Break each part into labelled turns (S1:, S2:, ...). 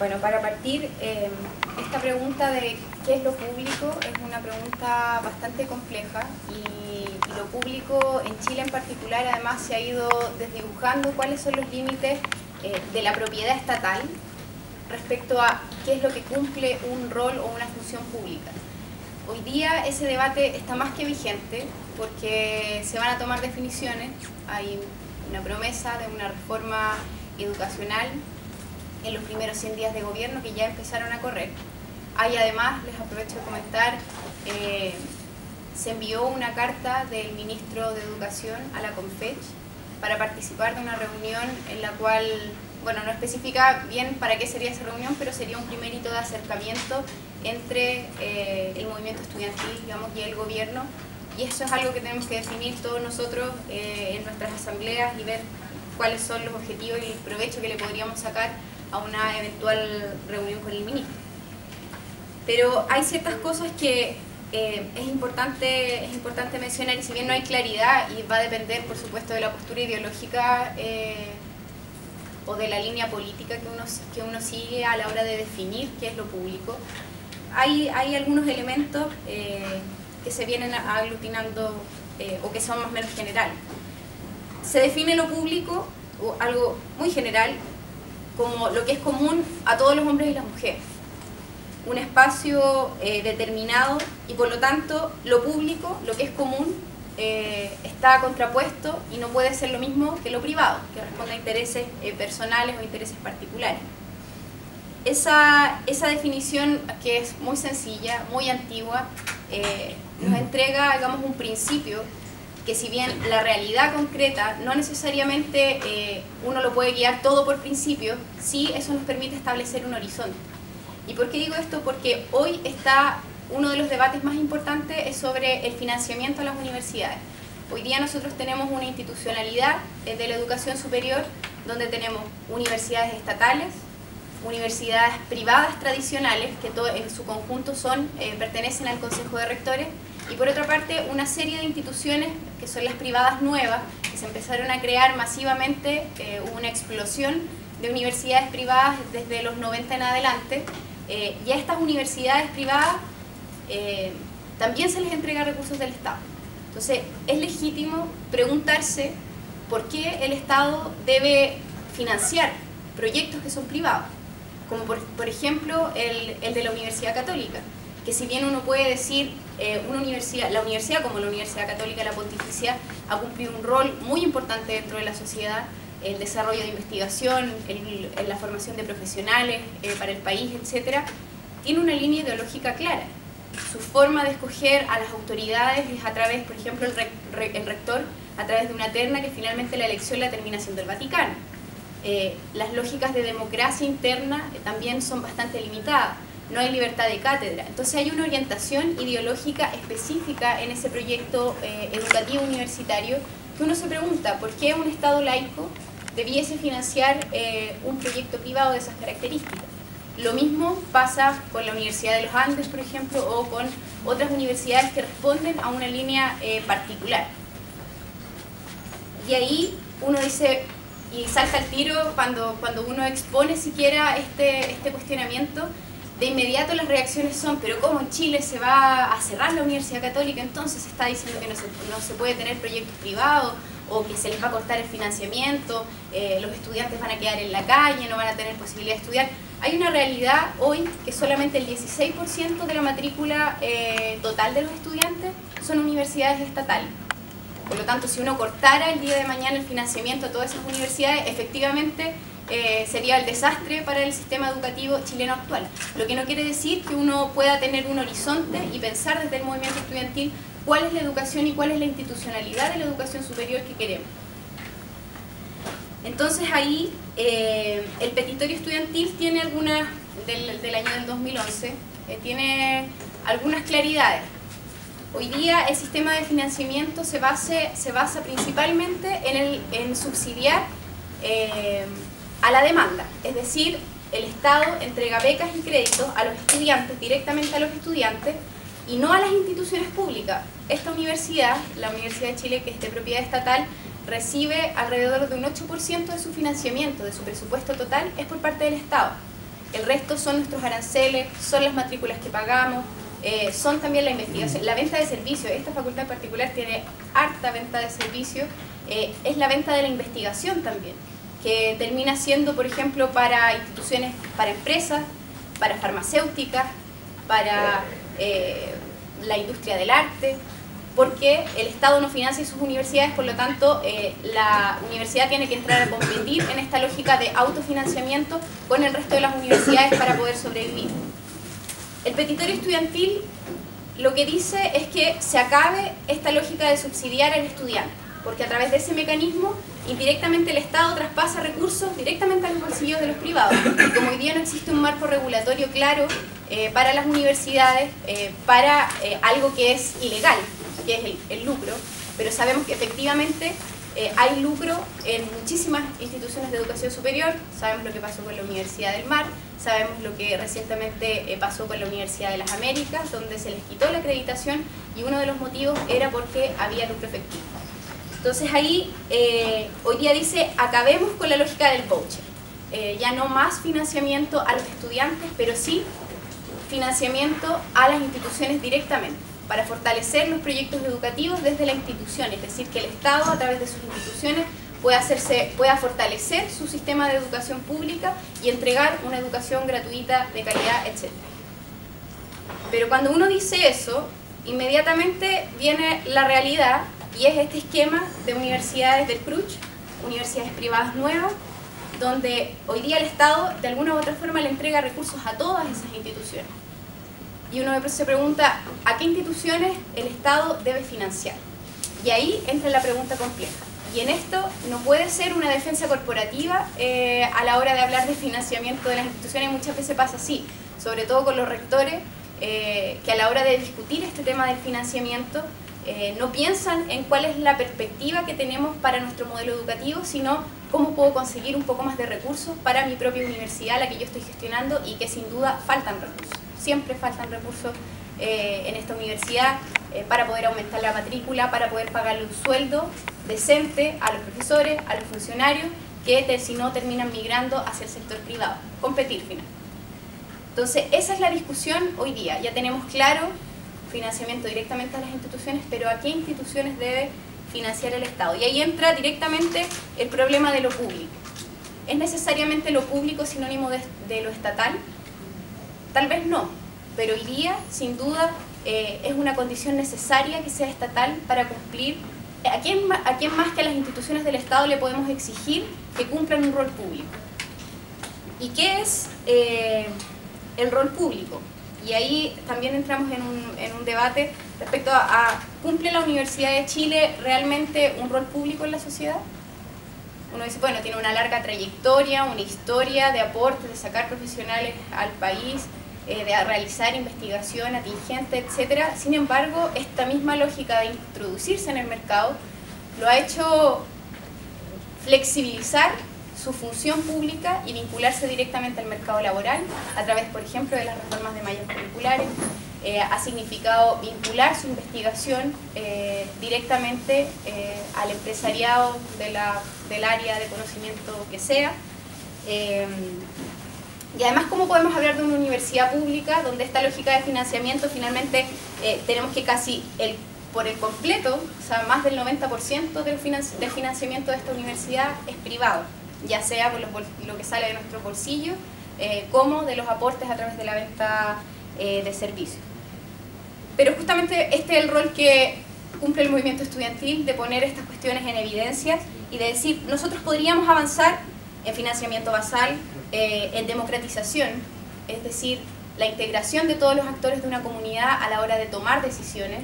S1: Bueno, para partir, esta pregunta de qué es lo público es una pregunta bastante compleja y lo público en Chile en particular además se ha ido desdibujando cuáles son los límites de la propiedad estatal respecto a qué es lo que cumple un rol o una función pública. Hoy día ese debate está más que vigente porque se van a tomar definiciones, hay una promesa de una reforma educacional en los primeros 100 días de gobierno que ya empezaron a correr. Hay además, les aprovecho de comentar, se envió una carta del ministro de Educación a la CONFECH para participar de una reunión en la cual, bueno, no especifica bien para qué sería esa reunión, pero sería un primer hito de acercamiento entre el movimiento estudiantil, digamos, y el gobierno, y eso es algo que tenemos que definir todos nosotros en nuestras asambleas y ver cuáles son los objetivos y el provecho que le podríamos sacar a una eventual reunión con el ministro. Pero hay ciertas cosas que es importante mencionar, y si bien no hay claridad y va a depender por supuesto de la postura ideológica o de la línea política que uno sigue a la hora de definir qué es lo público, hay algunos elementos que se vienen aglutinando o que son más o menos generales. Se define lo público, o algo muy general, como lo que es común a todos los hombres y las mujeres. Un espacio determinado y por lo tanto lo público, lo que es común, está contrapuesto y no puede ser lo mismo que lo privado, que responde a intereses personales o intereses particulares. Esa definición, que es muy sencilla, muy antigua, nos entrega, digamos, un principio que, si bien la realidad concreta no necesariamente uno lo puede guiar todo por principio, sí eso nos permite establecer un horizonte. ¿Y por qué digo esto? Porque hoy está uno de los debates más importantes es sobre el financiamiento a las universidades. Hoy día nosotros tenemos una institucionalidad de la educación superior donde tenemos universidades estatales, universidades privadas tradicionales, que todo en su conjunto pertenecen al Consejo de Rectores, y por otra parte una serie de instituciones que son las privadas nuevas, que se empezaron a crear masivamente, hubo una explosión de universidades privadas desde los 90 en adelante, y a estas universidades privadas también se les entrega recursos del Estado. Entonces es legítimo preguntarse por qué el Estado debe financiar proyectos que son privados, como por ejemplo el de la Universidad Católica, que si bien uno puede decir la universidad como la Universidad Católica, la Pontificia, ha cumplido un rol muy importante dentro de la sociedad, el desarrollo de investigación, la formación de profesionales para el país, etc., tiene una línea ideológica clara. Su forma de escoger a las autoridades es a través, por ejemplo, el rector, a través de una terna, que finalmente la elección la termina siendo el Vaticano. Las lógicas de democracia interna también son bastante limitadas, no hay libertad de cátedra. Entonces hay una orientación ideológica específica en ese proyecto educativo universitario que uno se pregunta, ¿por qué un Estado laico debiese financiar un proyecto privado de esas características? Lo mismo pasa con la Universidad de los Andes, por ejemplo, o con otras universidades que responden a una línea particular. Y ahí uno dice, y salta al tiro cuando uno expone siquiera este cuestionamiento, de inmediato las reacciones son, pero ¿cómo en Chile se va a cerrar la Universidad Católica? Entonces se está diciendo que no se puede tener proyectos privados, o que se les va a cortar el financiamiento, los estudiantes van a quedar en la calle, no van a tener posibilidad de estudiar. Hay una realidad hoy que solamente el 16% de la matrícula total de los estudiantes son universidades estatales. Por lo tanto, si uno cortara el día de mañana el financiamiento a todas esas universidades, efectivamente sería el desastre para el sistema educativo chileno actual. Lo que no quiere decir que uno pueda tener un horizonte y pensar desde el movimiento estudiantil cuál es la educación y cuál es la institucionalidad de la educación superior que queremos. Entonces ahí el petitorio estudiantil tiene algunas, del año del 2011, tiene algunas claridades. Hoy día el sistema de financiamiento se basa principalmente en subsidiar a la demanda, es decir, el Estado entrega becas y créditos a los estudiantes, directamente a los estudiantes, y no a las instituciones públicas. Esta universidad, la Universidad de Chile, que es de propiedad estatal, recibe alrededor de un 8% de su financiamiento, de su presupuesto total, es por parte del Estado. El resto son nuestros aranceles, son las matrículas que pagamos, son también la investigación, la venta de servicios. Esta facultad en particular tiene harta venta de servicios, es la venta de la investigación también, que termina siendo, por ejemplo, para instituciones, para empresas, para farmacéuticas, para la industria del arte, porque el Estado no financia sus universidades, por lo tanto la universidad tiene que entrar a competir en esta lógica de autofinanciamiento con el resto de las universidades para poder sobrevivir. El petitorio estudiantil lo que dice es que se acabe esta lógica de subsidiar al estudiante, porque a través de ese mecanismo indirectamente el Estado traspasa recursos directamente a los bolsillos de los privados. Y como hoy día no existe un marco regulatorio claro para las universidades, para algo que es ilegal, que es el lucro, pero sabemos que efectivamente hay lucro en muchísimas instituciones de educación superior. Sabemos lo que pasó con la Universidad del Mar, sabemos lo que recientemente pasó con la Universidad de las Américas, donde se les quitó la acreditación y uno de los motivos era porque había lucro efectivo. Entonces ahí hoy día dice, acabemos con la lógica del voucher. Ya no más financiamiento a los estudiantes, pero sí financiamiento a las instituciones directamente, para fortalecer los proyectos educativos desde la institución, es decir, que el Estado a través de sus instituciones pueda fortalecer su sistema de educación pública y entregar una educación gratuita, de calidad, etc. Pero cuando uno dice eso, inmediatamente viene la realidad, y es este esquema de universidades del CRUCH, universidades privadas nuevas, donde hoy día el Estado de alguna u otra forma le entrega recursos a todas esas instituciones. Y uno se pregunta, ¿a qué instituciones el Estado debe financiar? Y ahí entra la pregunta compleja. Y en esto no puede ser una defensa corporativa a la hora de hablar de financiamiento de las instituciones, muchas veces pasa así, sobre todo con los rectores, que a la hora de discutir este tema del financiamiento, no piensan en cuál es la perspectiva que tenemos para nuestro modelo educativo, sino cómo puedo conseguir un poco más de recursos para mi propia universidad, la que yo estoy gestionando, y que sin duda faltan recursos. Siempre faltan recursos en esta universidad para poder aumentar la matrícula, para poder pagarle un sueldo decente a los profesores, a los funcionarios, que si no terminan migrando hacia el sector privado, competir finalmente. Entonces esa es la discusión hoy día. Ya tenemos claro financiamiento directamente a las instituciones, pero ¿a qué instituciones debe financiar el Estado? Y ahí entra directamente el problema de lo público. ¿Es necesariamente lo público sinónimo de lo estatal? Tal vez no, pero hoy día, sin duda, es una condición necesaria que sea estatal para cumplir. ¿A quién más que a las instituciones del Estado le podemos exigir que cumplan un rol público? ¿Y qué es el rol público? Y ahí también entramos en un debate respecto a ¿cumple la Universidad de Chile realmente un rol público en la sociedad? Uno dice, bueno, tiene una larga trayectoria, una historia de aportes, de sacar profesionales al país, de realizar investigación atingente, etc. Sin embargo, esta misma lógica de introducirse en el mercado lo ha hecho flexibilizar su función pública y vincularse directamente al mercado laboral a través, por ejemplo, de las reformas de mallas curriculares. Ha significado vincular su investigación directamente al empresariado del área de conocimiento que sea. Y además, ¿cómo podemos hablar de una universidad pública donde esta lógica de financiamiento finalmente tenemos que casi por el completo, o sea, más del 90% del financiamiento de esta universidad es privado, ya sea por lo que sale de nuestros bolsillos, como de los aportes a través de la venta de servicios? Pero justamente este es el rol que cumple el movimiento estudiantil, de poner estas cuestiones en evidencia y de decir, nosotros podríamos avanzar en financiamiento basal, en democratización, es decir, la integración de todos los actores de una comunidad a la hora de tomar decisiones.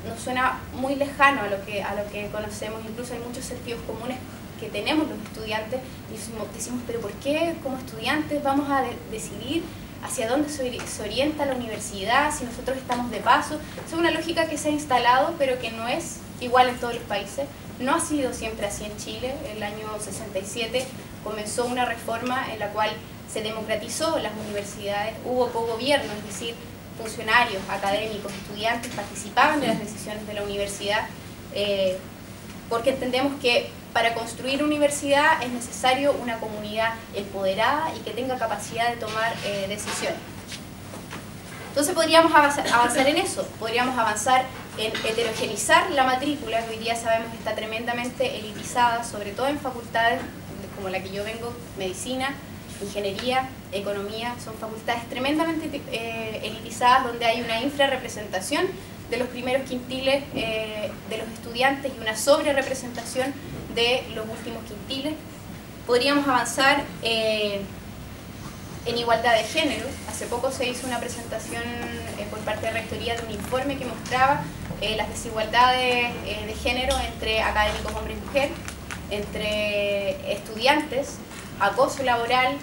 S1: Nos suena muy lejano a lo que conocemos, incluso hay muchos sentidos comunes que tenemos los estudiantes, y decimos, pero ¿por qué como estudiantes vamos a decidir hacia dónde se orienta la universidad si nosotros estamos de paso? Es una lógica que se ha instalado, pero que no es igual en todos los países. No ha sido siempre así en Chile. En el año 67 comenzó una reforma en la cual se democratizó las universidades, hubo cogobierno, es decir, funcionarios, académicos, estudiantes participaban de las decisiones de la universidad, porque entendemos que para construir universidad es necesario una comunidad empoderada y que tenga capacidad de tomar decisiones. Entonces podríamos avanzar en eso, podríamos avanzar en heterogeneizar la matrícula, que hoy día sabemos que está tremendamente elitizada, sobre todo en facultades como la que yo vengo, medicina, ingeniería, economía, son facultades tremendamente elitizadas donde hay una infrarrepresentación de los primeros quintiles de los estudiantes y una sobrerepresentación de los últimos quintiles. Podríamos avanzar en igualdad de género. Hace poco se hizo una presentación por parte de Rectoría de un informe que mostraba las desigualdades de género entre académicos hombre y mujer, entre estudiantes, acoso laboral,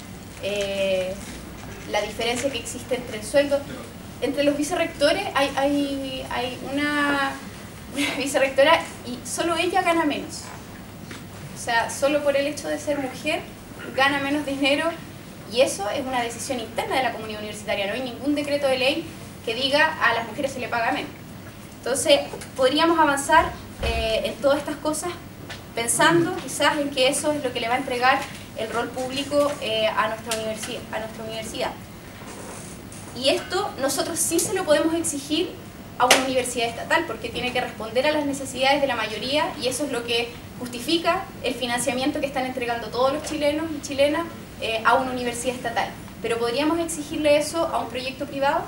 S1: la diferencia que existe entre el sueldo. Entre los vicerrectores hay una vicerrectora y solo ella gana menos. O sea, solo por el hecho de ser mujer gana menos dinero, y eso es una decisión interna de la comunidad universitaria. No hay ningún decreto de ley que diga a las mujeres se le paga menos. Entonces, podríamos avanzar en todas estas cosas pensando quizás en que eso es lo que le va a entregar el rol público a nuestra universidad. Y esto nosotros sí se lo podemos exigir a una universidad estatal, porque tiene que responder a las necesidades de la mayoría, y eso es lo que justifica el financiamiento que están entregando todos los chilenos y chilenas a una universidad estatal. Pero ¿podríamos exigirle eso a un proyecto privado?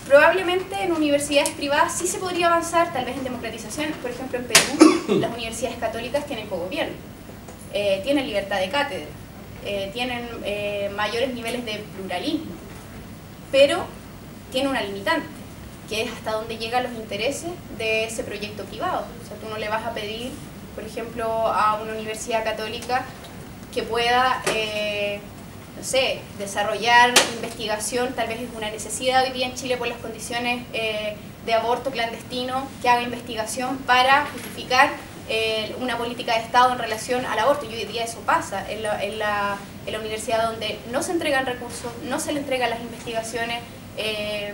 S1: Probablemente en universidades privadas sí se podría avanzar, tal vez en democratización. Por ejemplo, en Perú las universidades católicas tienen cogobierno, tienen libertad de cátedra, tienen mayores niveles de pluralismo, pero tiene una limitante, que es hasta dónde llegan los intereses de ese proyecto privado. O sea, tú no le vas a pedir, por ejemplo, a una universidad católica que pueda, no sé, desarrollar investigación. Tal vez es una necesidad hoy día en Chile por las condiciones de aborto clandestino, que haga investigación para justificar una política de Estado en relación al aborto. Y hoy día eso pasa en la universidad, donde no se entregan recursos, no se le entregan las investigaciones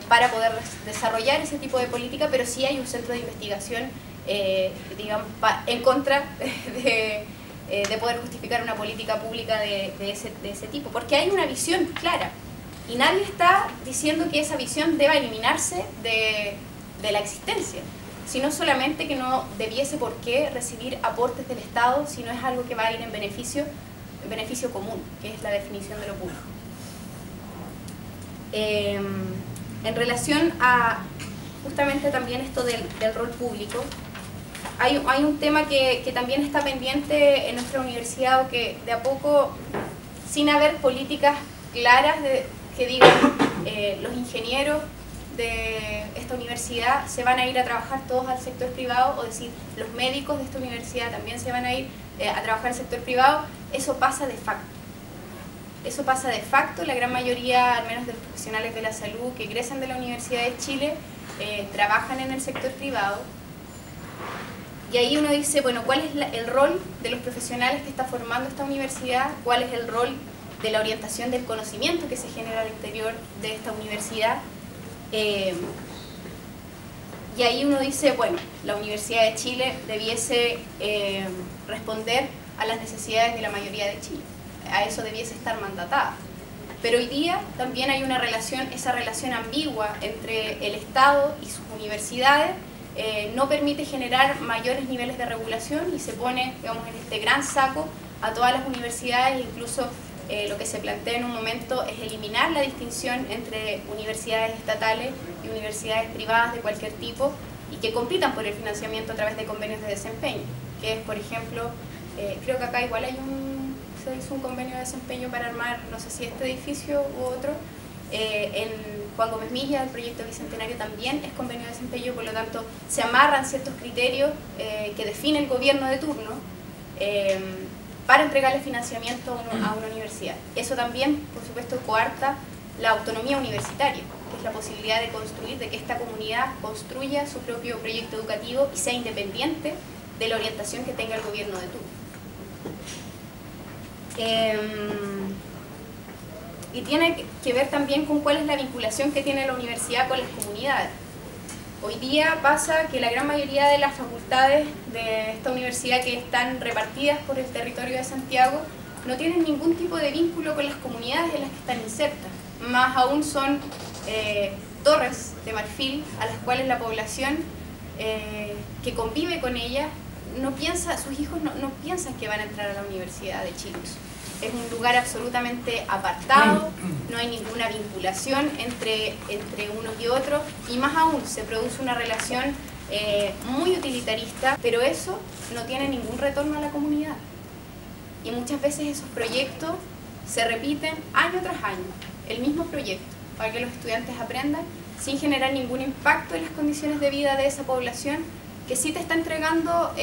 S1: para poder desarrollar ese tipo de política, pero sí hay un centro de investigación digamos, en contra de poder justificar una política pública de ese tipo, porque hay una visión clara y nadie está diciendo que esa visión deba eliminarse de la existencia, sino solamente que no debiese por qué recibir aportes del Estado si no es algo que va a ir en beneficio común, que es la definición de lo público. En relación a justamente también esto del rol público, hay un tema que también está pendiente en nuestra universidad, o que de a poco, sin haber políticas claras que digan los ingenieros de esta universidad se van a ir a trabajar todos al sector privado, o decir los médicos de esta universidad también se van a ir a trabajar al sector privado. Eso pasa de facto. Eso pasa de facto. La gran mayoría, al menos de los profesionales de la salud que egresan de la Universidad de Chile, trabajan en el sector privado. Y ahí uno dice, bueno, ¿cuál es el rol de los profesionales que está formando esta universidad? ¿Cuál es el rol de la orientación del conocimiento que se genera al interior de esta universidad? Y ahí uno dice, bueno, la Universidad de Chile debiese responder a las necesidades de la mayoría de Chile. A eso debiese estar mandatada. Pero hoy día también hay una relación, esa relación ambigua entre el Estado y sus universidades, no permite generar mayores niveles de regulación y se pone, digamos, en este gran saco a todas las universidades. E incluso lo que se plantea en un momento es eliminar la distinción entre universidades estatales y universidades privadas de cualquier tipo, y que compitan por el financiamiento a través de convenios de desempeño, que es, por ejemplo, creo que acá igual se hizo un convenio de desempeño para armar, no sé si este edificio u otro, en Juan Gómez Milla, el proyecto Bicentenario también es convenio de desempeño, por lo tanto se amarran ciertos criterios que define el gobierno de turno para entregarle financiamiento a una universidad. Eso también, por supuesto, coarta la autonomía universitaria, que es la posibilidad de construir, de que esta comunidad construya su propio proyecto educativo y sea independiente de la orientación que tenga el gobierno de turno. Y tiene que ver también con cuál es la vinculación que tiene la universidad con las comunidades. Hoy día pasa que la gran mayoría de las facultades de esta universidad que están repartidas por el territorio de Santiago no tienen ningún tipo de vínculo con las comunidades en las que están insertas. Más aún son torres de marfil a las cuales la población que convive con ellas no piensa, sus hijos no piensan que van a entrar a la Universidad de Chile. Es un lugar absolutamente apartado, no hay ninguna vinculación entre unos y otros, y más aún se produce una relación muy utilitarista, pero eso no tiene ningún retorno a la comunidad. Y muchas veces esos proyectos se repiten año tras año, el mismo proyecto, para que los estudiantes aprendan sin generar ningún impacto en las condiciones de vida de esa población, que sí te está entregando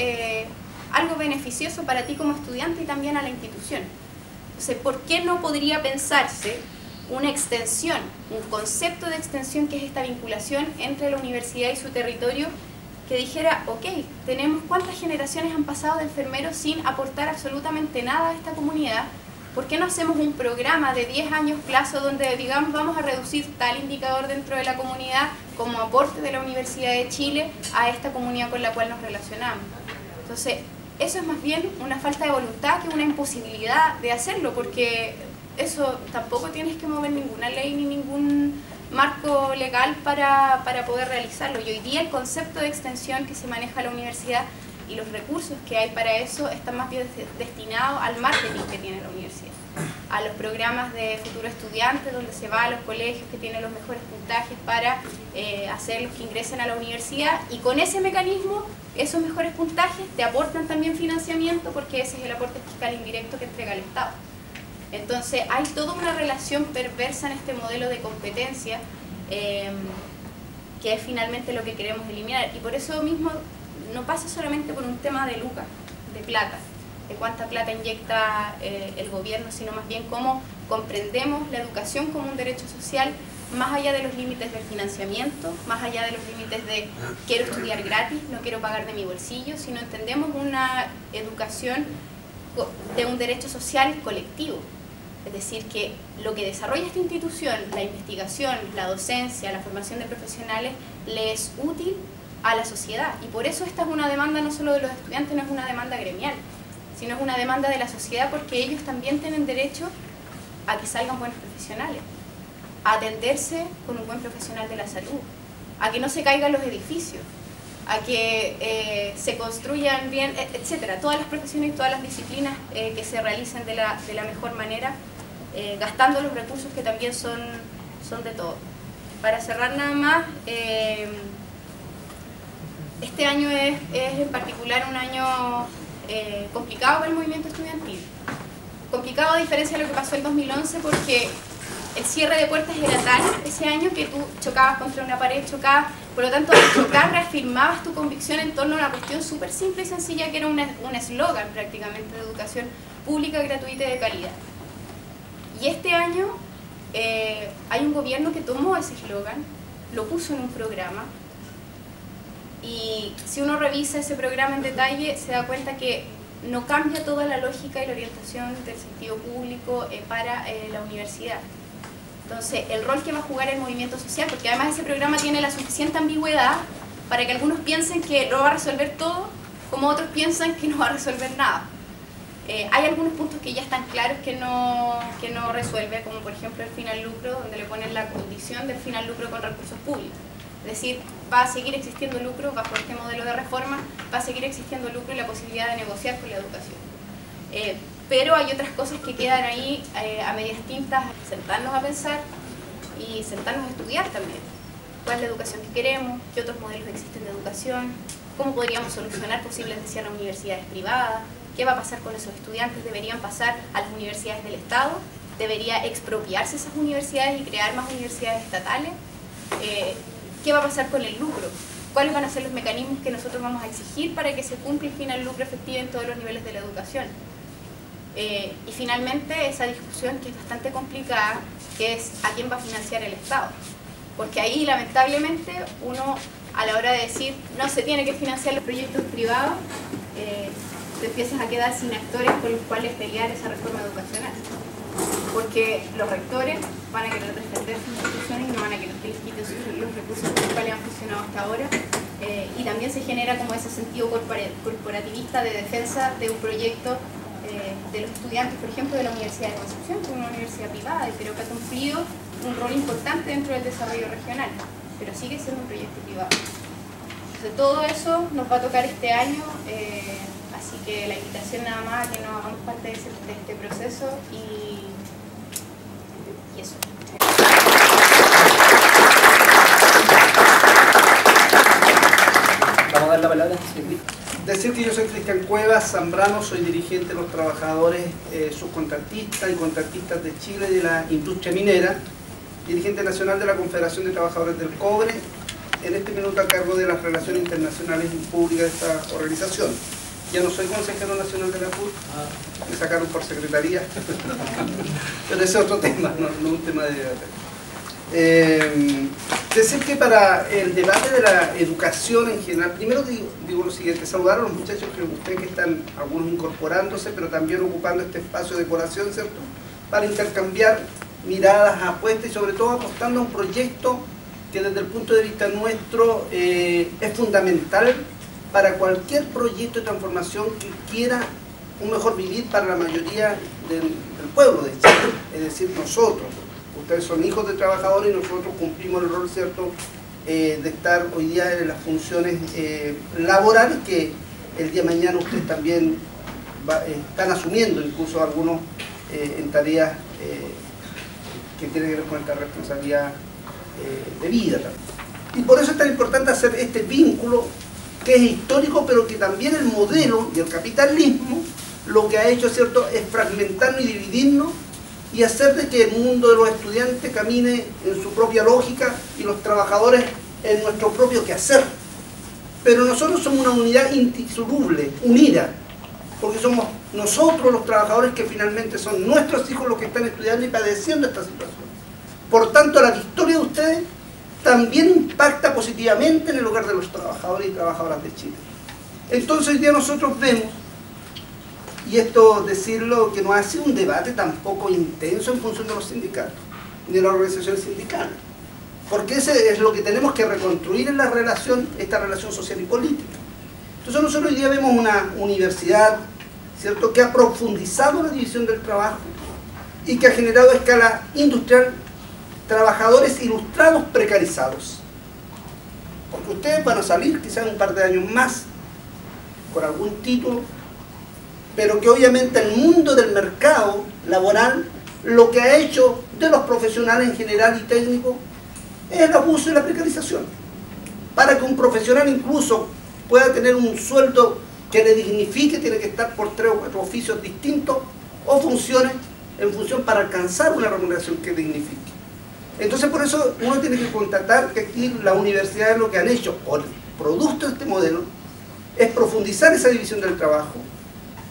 S1: algo beneficioso para ti como estudiante y también a la institución. Entonces, ¿por qué no podría pensarse una extensión, un concepto de extensión que es esta vinculación entre la universidad y su territorio, que dijera, ok, tenemos cuántas generaciones han pasado de enfermeros sin aportar absolutamente nada a esta comunidad? ¿Por qué no hacemos un programa de 10 años plazo donde digamos vamos a reducir tal indicador dentro de la comunidad como aporte de la Universidad de Chile a esta comunidad con la cual nos relacionamos? Entonces, eso es más bien una falta de voluntad que una imposibilidad de hacerlo, porque eso tampoco tienes que mover ninguna ley ni ningún marco legal para poder realizarlo. Y hoy día el concepto de extensión que se maneja en la universidad y los recursos que hay para eso están más bien destinados al marketing que tiene la universidad, a los programas de futuro estudiante donde se va a los colegios que tienen los mejores puntajes para hacerlos que ingresen a la universidad, y con ese mecanismo esos mejores puntajes te aportan también financiamiento, porque ese es el aporte fiscal indirecto que entrega el Estado. Entonces hay toda una relación perversa en este modelo de competencia que es finalmente lo que queremos eliminar, y por eso mismo no pasa solamente por un tema de lucas, de plata, de cuánta plata inyecta el gobierno, sino más bien cómo comprendemos la educación como un derecho social, más allá de los límites del financiamiento, más allá de los límites de quiero estudiar gratis, no quiero pagar de mi bolsillo, sino entendemos una educación de un derecho social colectivo. Es decir, que lo que desarrolla esta institución, la investigación, la docencia, la formación de profesionales, le es útil a la sociedad. Y por eso esta es una demanda no solo de los estudiantes, no es una demanda gremial, sino es una demanda de la sociedad, porque ellos también tienen derecho a que salgan buenos profesionales, a atenderse con un buen profesional de la salud, a que no se caigan los edificios, a que se construyan bien, etcétera. Todas las profesiones y todas las disciplinas que se realicen de la mejor manera, gastando los recursos que también son de todos. Para cerrar nada más, este año es en particular un año complicado para el movimiento estudiantil. Complicado a diferencia de lo que pasó en 2011, porque el cierre de puertas era tal ese año que tú chocabas contra una pared, por lo tanto al chocar reafirmabas tu convicción en torno a una cuestión súper simple y sencilla, que era un eslogan prácticamente de educación pública, gratuita y de calidad. Y este año hay un gobierno que tomó ese eslogan, lo puso en un programa, y si uno revisa ese programa en detalle se da cuenta que no cambia toda la lógica y la orientación del sentido público para la universidad. Entonces, el rol que va a jugar el movimiento social, porque además ese programa tiene la suficiente ambigüedad para que algunos piensen que lo va a resolver todo, como otros piensan que no va a resolver nada. Hay algunos puntos que ya están claros que no resuelve, como por ejemplo el fin al lucro, donde le ponen la condición del fin al lucro con recursos públicos. Es decir, va a seguir existiendo lucro bajo este modelo de reforma, va a seguir existiendo lucro y la posibilidad de negociar con la educación. Pero hay otras cosas que quedan ahí a medias tintas, sentarnos a pensar y sentarnos a estudiar también. ¿Cuál es la educación que queremos? ¿Qué otros modelos existen de educación? ¿Cómo podríamos solucionar posibles cierres a universidades privadas? ¿Qué va a pasar con esos estudiantes? ¿Deberían pasar a las universidades del Estado? ¿Debería expropiarse esas universidades y crear más universidades estatales? ¿Qué va a pasar con el lucro? ¿Cuáles van a ser los mecanismos que nosotros vamos a exigir para que se cumpla el fin al lucro efectivo en todos los niveles de la educación? Y finalmente esa discusión que es bastante complicada, que es a quién va a financiar el Estado. Porque ahí lamentablemente uno, a la hora de decir no se tiene que financiar los proyectos privados, te empiezas a quedar sin actores con los cuales pelear esa reforma educacional. porque los rectores van a querer defender sus instituciones y no van a querer que les quiten los recursos con los cuales han funcionado hasta ahora, y también se genera como ese sentido corporativista de defensa de un proyecto de los estudiantes, por ejemplo, de la Universidad de Concepción, que es una universidad privada, pero que ha cumplido un rol importante dentro del desarrollo regional, pero sigue siendo un proyecto privado. Entonces, todo eso nos va a tocar este año, así que la invitación nada más a que nos hagamos parte de este proceso y eso.
S2: Vamos a dar la palabra.
S3: Decir que yo soy Cristian Cuevas Zambrano, soy dirigente de los trabajadores subcontratistas y contratistas de Chile de la industria minera, dirigente nacional de la Confederación de Trabajadores del Cobre, en este minuto a cargo de las relaciones internacionales y públicas de esta organización. Ya no soy consejero nacional de la CUT, me sacaron por secretaría, pero ese es otro tema, no un tema de debate. Decir que para el debate de la educación en general, primero digo lo siguiente, saludar a los muchachos que ustedes que están, algunos incorporándose, pero también ocupando este espacio de colación, ¿cierto?, para intercambiar miradas, apuestas y sobre todo apostando a un proyecto que desde el punto de vista nuestro es fundamental para cualquier proyecto de transformación que quiera un mejor vivir para la mayoría del pueblo de Chile, es decir, nosotros. Ustedes son hijos de trabajadores y nosotros cumplimos el rol, ¿cierto?, de estar hoy día en las funciones laborales que el día de mañana ustedes también están asumiendo, incluso algunos en tareas que tienen que ver con esta responsabilidad de vida también. Y por eso es tan importante hacer este vínculo que es histórico, pero que también el modelo y el capitalismo lo que ha hecho, ¿cierto?, es fragmentarnos y dividirnos y hacer de que el mundo de los estudiantes camine en su propia lógica y los trabajadores en nuestro propio quehacer. Pero nosotros somos una unidad indisoluble, unida, porque somos nosotros los trabajadores que finalmente son nuestros hijos los que están estudiando y padeciendo esta situación. Por tanto, la victoria de ustedes también impacta positivamente en el hogar de los trabajadores y trabajadoras de Chile. Entonces hoy día nosotros vemos, y esto decirlo, que no ha sido un debate tampoco intenso en función de los sindicatos, ni de las organizaciones sindicales, porque ese es lo que tenemos que reconstruir en la relación, esta relación social y política. Entonces nosotros hoy día vemos una universidad, ¿cierto?, que ha profundizado la división del trabajo y que ha generado a escala industrial trabajadores ilustrados precarizados. Porque ustedes van a salir quizás un par de años más con algún título, pero que obviamente el mundo del mercado laboral lo que ha hecho de los profesionales en general y técnicos es el abuso y la precarización. Para que un profesional incluso pueda tener un sueldo que le dignifique, tiene que estar por 3 o 4 oficios distintos o funciones en función para alcanzar una remuneración que dignifique. Entonces por eso uno tiene que constatar que aquí las universidades lo que han hecho por producto de este modelo es profundizar esa división del trabajo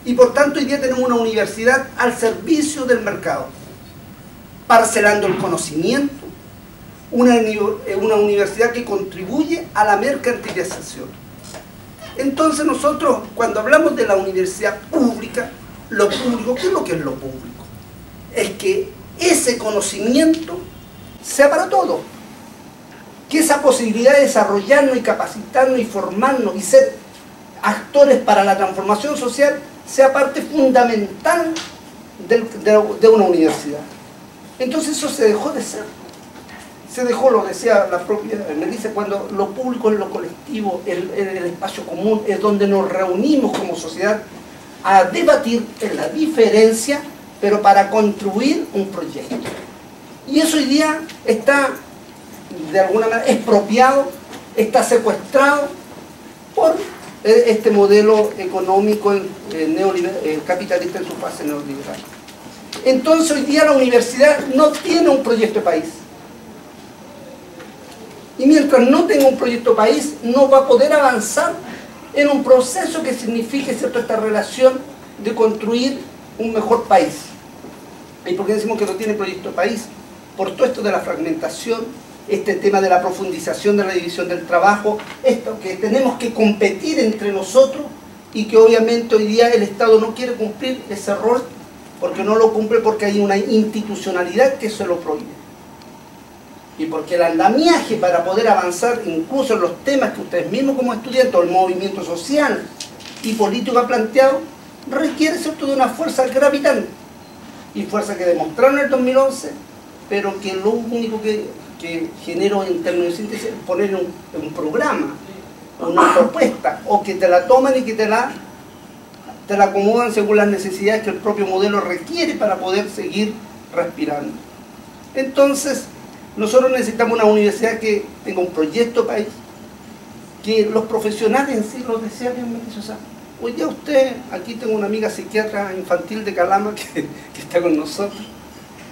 S3: y por tanto hoy día tenemos una universidad al servicio del mercado, parcelando el conocimiento, una universidad que contribuye a la mercantilización. Entonces nosotros cuando hablamos de la universidad pública, lo público, ¿qué es lo que es lo público? Es que ese conocimiento sea para todo, que esa posibilidad de desarrollarnos y capacitarnos y formarnos y ser actores para la transformación social sea parte fundamental de una universidad. Entonces eso se dejó de ser. Se dejó, lo decía la propia, me dice, cuando lo público es lo colectivo, el espacio común, es donde nos reunimos como sociedad a debatir en la diferencia, pero para construir un proyecto. Y eso hoy día está, de alguna manera, expropiado, está secuestrado por este modelo económico capitalista en su fase neoliberal. Entonces hoy día la universidad no tiene un proyecto de país. Y mientras no tenga un proyecto de país, no va a poder avanzar en un proceso que signifique, ¿cierto?, esta relación de construir un mejor país. ¿Y por qué decimos que no tiene proyecto de país? Por todo esto de la fragmentación, este tema de la profundización de la división del trabajo, esto que tenemos que competir entre nosotros y que obviamente hoy día el Estado no quiere cumplir ese rol porque no lo cumple porque hay una institucionalidad que se lo prohíbe. Y porque el andamiaje para poder avanzar incluso en los temas que ustedes mismos como estudiantes o el movimiento social y político ha planteado, requiere, ¿cierto?, de una fuerza gravitante. Y fuerza que demostraron en el 2011, pero que lo único que generó en términos de síntesis es poner un programa, una propuesta, o que te la toman y que te la acomodan según las necesidades que el propio modelo requiere para poder seguir respirando. Entonces, nosotros necesitamos una universidad que tenga un proyecto país, que los profesionales en sí lo desean realmente. O sea, hoy día usted, aquí tengo una amiga psiquiatra infantil de Calama que está con nosotros.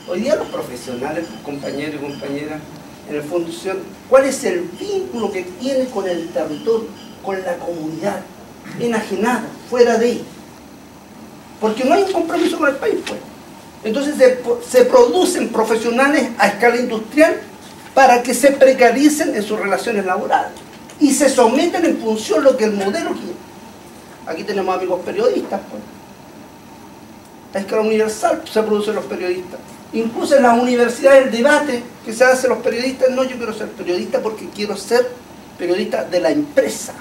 S3: Hoy día los profesionales, compañeros y compañeras, en el fondo, ¿cuál es el vínculo que tiene con el territorio, con la comunidad, enajenada, fuera de él? Porque no hay un compromiso con el país, pues. Entonces se producen profesionales a escala industrial para que se precaricen en sus relaciones laborales y se someten en función de lo que el modelo quiere. Aquí tenemos amigos periodistas, pues. A escala universal se producen los periodistas. Incluso en las universidades el debate que se hace los periodistas, no, yo quiero ser periodista porque quiero ser periodista de la empresa,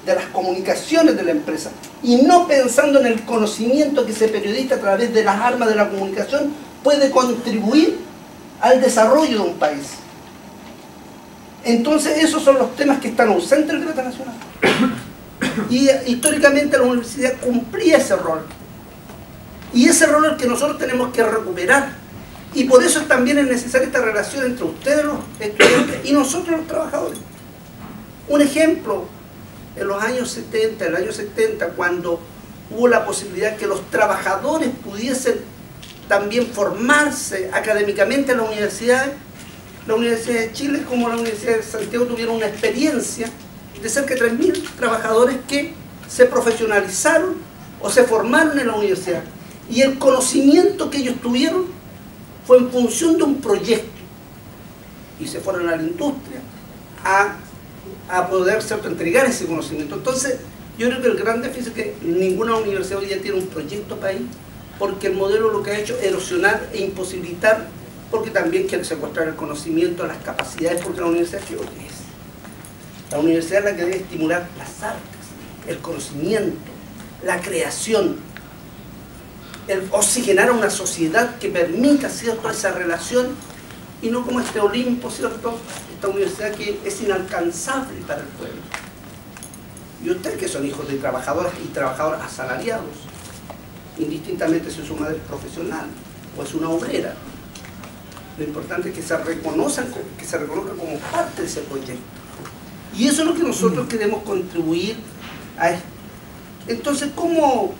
S3: de las comunicaciones de la empresa, y no pensando en el conocimiento que ese periodista a través de las armas de la comunicación puede contribuir al desarrollo de un país. Entonces esos son los temas que están ausentes del debate nacional. Y históricamente la universidad cumplía ese rol. Y ese rol es el que nosotros tenemos que recuperar. Y por eso también es necesaria esta relación entre ustedes los estudiantes y nosotros los trabajadores. Un ejemplo, en los años 70, el año 70, cuando hubo la posibilidad que los trabajadores pudiesen también formarse académicamente en la Universidad de Chile como la Universidad de Santiago tuvieron una experiencia de cerca de 3.000 trabajadores que se profesionalizaron o se formaron en la universidad. Y el conocimiento que ellos tuvieron fue en función de un proyecto. Y se fueron a la industria a poder, ¿cierto?, entregar ese conocimiento. Entonces, yo creo que el gran déficit es que ninguna universidad hoy día tiene un proyecto país, porque el modelo lo que ha hecho es erosionar e imposibilitar, porque también quiere secuestrar el conocimiento, las capacidades, porque la universidad es que hoy es. La universidad es la que debe estimular las artes, el conocimiento, la creación, el oxigenar a una sociedad que permita, ¿cierto?, esa relación, y no como este Olimpo, ¿cierto?, esta universidad que es inalcanzable para el pueblo. Y ustedes que son hijos de trabajadoras y trabajadores asalariados, indistintamente si es una madre profesional o es una obrera, lo importante es que se reconozcan como parte de ese proyecto. Y eso es lo que nosotros queremos contribuir a esto. Entonces, ¿cómo?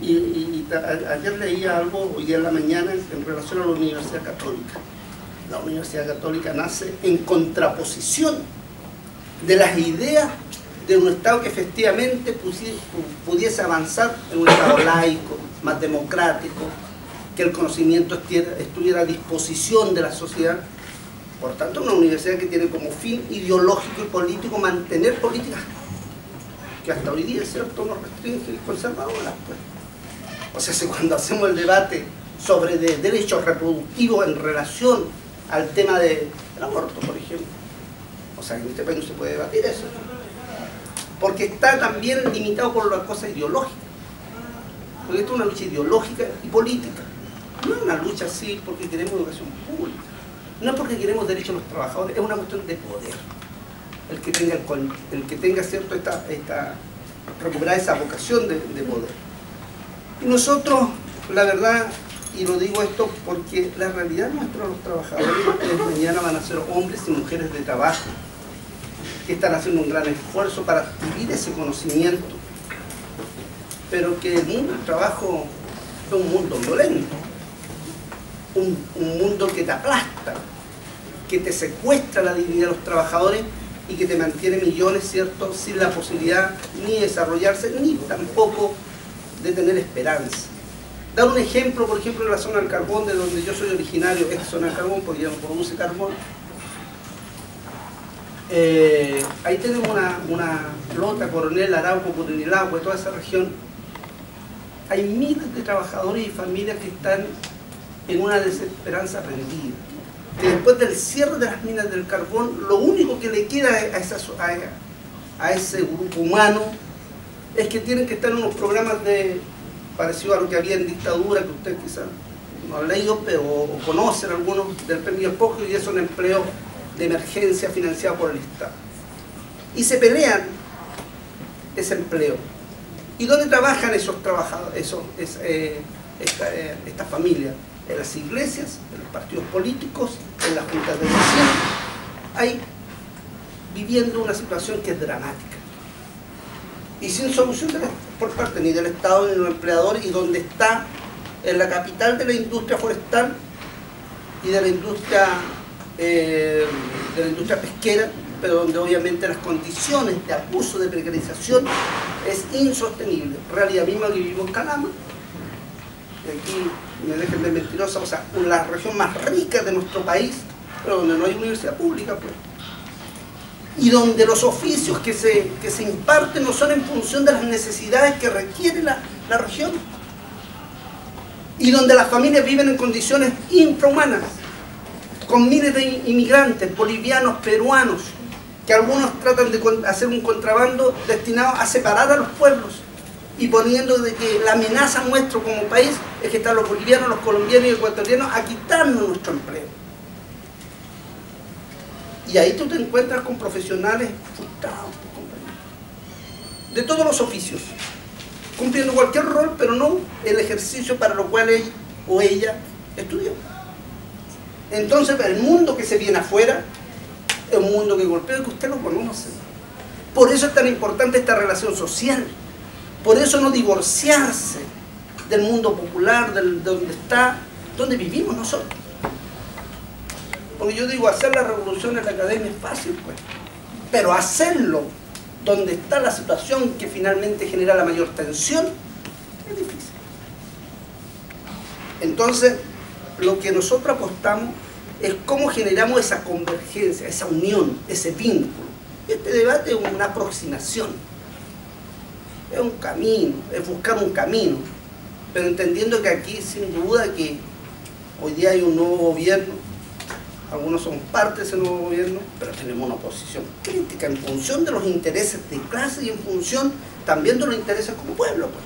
S3: Ayer leía algo, hoy día en la mañana, en relación a la Universidad Católica. La Universidad Católica nace en contraposición de las ideas de un Estado que efectivamente pudiese avanzar en un Estado laico, más democrático, que el conocimiento estuviera a disposición de la sociedad. Por tanto, una universidad que tiene como fin ideológico y político mantener políticas que hasta hoy día, ¿cierto?, nos restringen y conservadoras, pues. O sea, si cuando hacemos el debate sobre derechos reproductivos en relación al tema del aborto, por ejemplo, o sea, en este país no se puede debatir eso, porque está también limitado por las cosas ideológicas, porque esto es una lucha ideológica y política, no es una lucha así porque queremos educación pública, no es porque queremos derechos a los trabajadores, es una cuestión de poder, el que tenga cierto, recuperar esa vocación de poder. Y nosotros, la verdad, y lo digo esto porque la realidad nuestra, los trabajadores de mañana van a ser hombres y mujeres de trabajo, que están haciendo un gran esfuerzo para adquirir ese conocimiento, pero que el mundo del trabajo es un mundo violento, un mundo que te aplasta, que te secuestra la dignidad de los trabajadores y que te mantiene millones, ¿cierto?, sin la posibilidad ni de desarrollarse, ni tampoco de tener esperanza. Dar un ejemplo, por ejemplo, en la zona del carbón, de donde yo soy originario, esta zona del carbón, porque ya no produce carbón. Ahí tenemos una flota, Coronel, Arauco, Purinilagua, toda esa región. hay miles de trabajadores y familias que están en una desesperanza aprendida. Que después del cierre de las minas del carbón, lo único que le queda a ese grupo humano es que tienen que estar en unos programas parecido a lo que había en dictadura, que usted quizás no ha leído, pero o conocen algunos del premio Espojo, y son empleos de emergencia financiados por el Estado. Y se pelean ese empleo. ¿Y dónde trabajan esos trabajadores, estas familias? En las iglesias, en los partidos políticos, en las juntas de vecinos, ahí viviendo una situación que es dramática. Y sin solución por parte ni del Estado ni de los empleadores, y donde está en la capital de la industria forestal y de la industria pesquera, pero donde obviamente las condiciones de abuso, de precarización es insostenible. Realidad misma que vivimos en Calama, y aquí me dejen de mentirosa, o sea, la región más rica de nuestro país, pero donde no hay universidad pública, pues. Y donde los oficios que se imparten no son en función de las necesidades que requiere la región, y donde las familias viven en condiciones infrahumanas, con miles de inmigrantes, bolivianos, peruanos, que algunos tratan de hacer un contrabando destinado a separar a los pueblos, y poniendo de que la amenaza nuestro como país es que están los bolivianos, los colombianos y ecuatorianos a quitarnos nuestro empleo. Y ahí tú te encuentras con profesionales frustrados, de todos los oficios, cumpliendo cualquier rol, pero no el ejercicio para lo cual él o ella estudió. Entonces, el mundo que se viene afuera es un mundo que golpea y que usted lo conoce. Por eso es tan importante esta relación social. Por eso no divorciarse del mundo popular, donde vivimos nosotros. Porque yo digo, hacer la revolución en la academia es fácil, pues. Pero hacerlo donde está la situación que finalmente genera la mayor tensión, es difícil. Entonces, lo que nosotros apostamos es cómo generamos esa convergencia, esa unión, ese vínculo. Este debate es una aproximación, es un camino, es buscar un camino, pero entendiendo que aquí sin duda que hoy día hay un nuevo gobierno, algunos somos parte de ese nuevo gobierno, pero tenemos una oposición crítica en función de los intereses de clase y en función también de los intereses como pueblo, pues.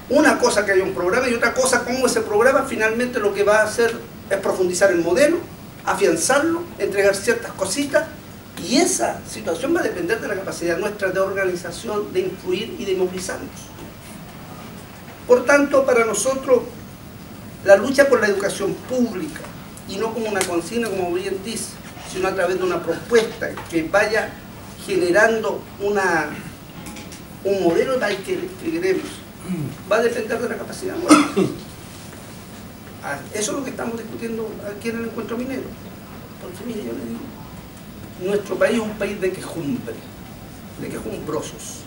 S3: Una cosa que haya un programa y otra cosa cómo ese programa finalmente lo que va a hacer es profundizar el modelo, afianzarlo, entregar ciertas cositas, y esa situación va a depender de la capacidad nuestra de organización, de influir y de movilizarnos. Por tanto, para nosotros, la lucha por la educación pública, y no como una consigna, como bien dice, sino a través de una propuesta que vaya generando un modelo de país que queremos, va a depender de la capacidad nuestra. Eso es lo que estamos discutiendo aquí en el Encuentro Minero. Porque mire, yo le digo, nuestro país es un país de quejumbre, de quejumbrosos,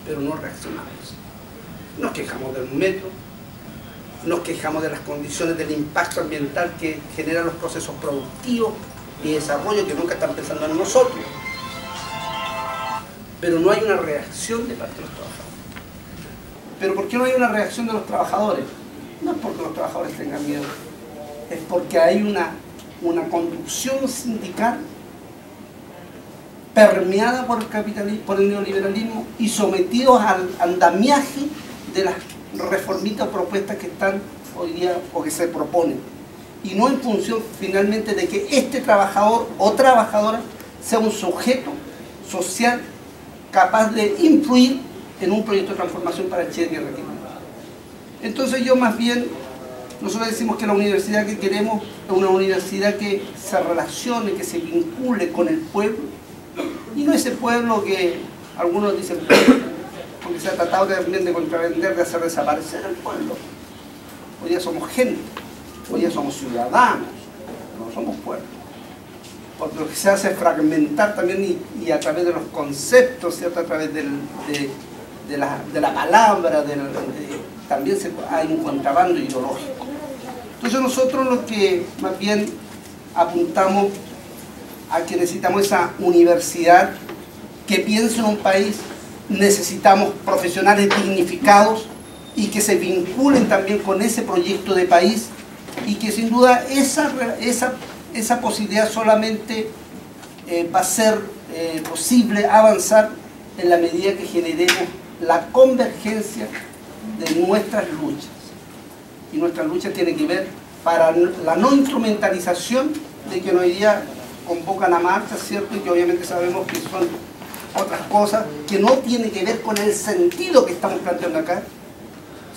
S3: pero no reaccionables. Nos quejamos del metro, nos quejamos de las condiciones del impacto ambiental que generan los procesos productivos y desarrollo que nunca están pensando en nosotros. Pero no hay una reacción de parte de los trabajadores. ¿Pero por qué no hay una reacción de los trabajadores? No es porque los trabajadores tengan miedo, es porque hay una conducción sindical permeada por el capitalismo, por el neoliberalismo, y sometidos al andamiaje de las reformitas propuestas que están hoy día o que se proponen, y no en función finalmente de que este trabajador o trabajadora sea un sujeto social capaz de influir en un proyecto de transformación para Chile y Argentina. Entonces yo más bien, nosotros decimos que la universidad que queremos es una universidad que se relacione, que se vincule con el pueblo, y no ese pueblo que algunos dicen pueblo, porque se ha tratado también de contravender, de hacer desaparecer el pueblo. Hoy ya somos gente, hoy ya somos ciudadanos, no somos pueblo. Porque lo que se hace es fragmentar también y a través de los conceptos, ¿cierto? A través de la palabra, también hay un contrabando ideológico. Entonces nosotros lo que más bien apuntamos a que necesitamos esa universidad que piense en un país necesitamos profesionales dignificados y que se vinculen también con ese proyecto de país, y que sin duda esa posibilidad solamente va a ser posible avanzar en la medida que generemos la convergencia de nuestras luchas. Y nuestra lucha tiene que ver para la no instrumentalización de que hoy día convocan a marcha, ¿cierto? Y que obviamente sabemos que son otras cosas que no tienen que ver con el sentido que estamos planteando acá,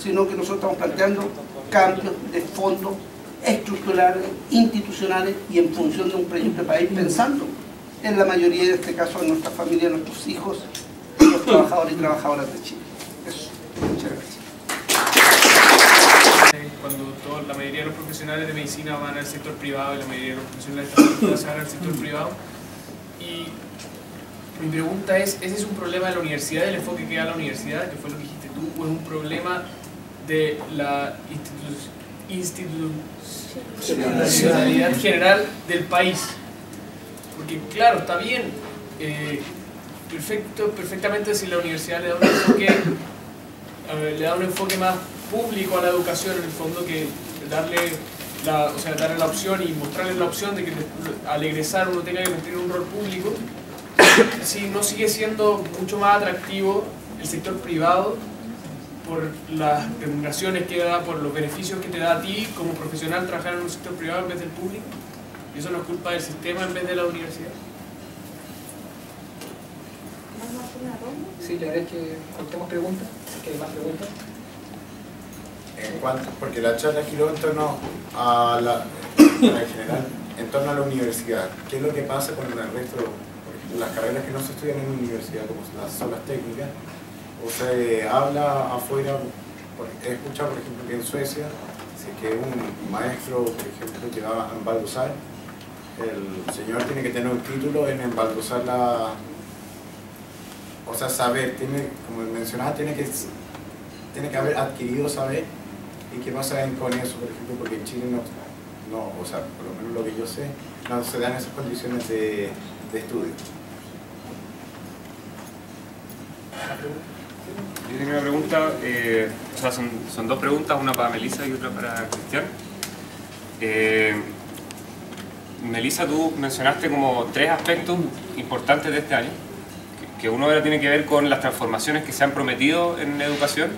S3: sino que nosotros estamos planteando cambios de fondo estructurales, institucionales y en función de un proyecto de país, pensando en la mayoría, de este caso, en nuestra familia, en nuestros hijos, los trabajadores y trabajadoras de Chile. Eso. Muchas gracias.
S2: Cuando la mayoría de los profesionales de medicina van al sector privado y la mayoría de los profesionales de salud se van al sector privado. Y mi pregunta es, ¿ese es un problema de la universidad, del enfoque que da la universidad, que fue lo que dijiste tú, o es un problema de la institucionalidad general del país? Porque claro, está bien, perfectamente si la universidad le da un enfoque más público a la educación, en el fondo, que darle la opción y mostrarles la opción de que al egresar uno tenga que cumplir un rol público. Si no sigue siendo mucho más atractivo el sector privado por las remuneraciones que da, por los beneficios que te da a ti como profesional trabajar en un sector privado en vez del público, y eso no es culpa del sistema en vez de la universidad.
S4: Sí, la verdad es que contemos preguntas, si que hay más preguntas.
S5: Porque la charla giró en torno a en general, en torno a la universidad. ¿Qué es lo que pasa con el resto, por ejemplo, las carreras que no se estudian en la universidad, como son las técnicas? O se habla afuera, he escuchado por ejemplo que en Suecia, si es que un maestro, por ejemplo, que va a embaldosar, el señor tiene que tener un título en embaldosar o sea, saber, como mencionaba, tiene que haber adquirido saber. ¿Y qué pasa con eso, por ejemplo? Porque en Chile no, o sea, por lo menos lo que yo sé, no se dan esas condiciones de estudio.
S6: Yo tengo una pregunta, o sea, son dos preguntas, una para Melissa y otra para Cristian. Melissa, tú mencionaste como tres aspectos importantes de este año, que uno ahora tiene que ver con las transformaciones que se han prometido en educación,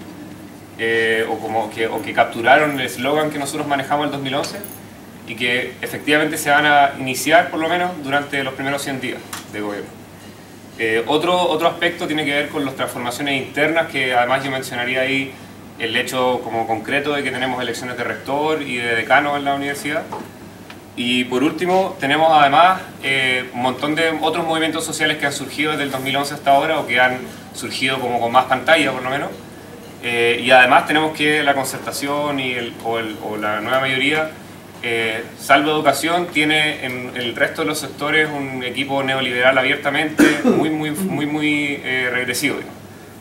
S6: o que capturaron el eslogan que nosotros manejamos en el 2011 y que efectivamente se van a iniciar por lo menos durante los primeros 100 días de gobierno. Otro aspecto tiene que ver con las transformaciones internas, que además yo mencionaría ahí el hecho como concreto de que tenemos elecciones de rector y de decano en la universidad. Y por último tenemos además un montón de otros movimientos sociales que han surgido desde el 2011 hasta ahora, o que han surgido como con más pantalla por lo menos. Y además tenemos que la concertación o la nueva mayoría, salvo educación, tiene en el resto de los sectores un equipo neoliberal abiertamente muy regresivo, digamos.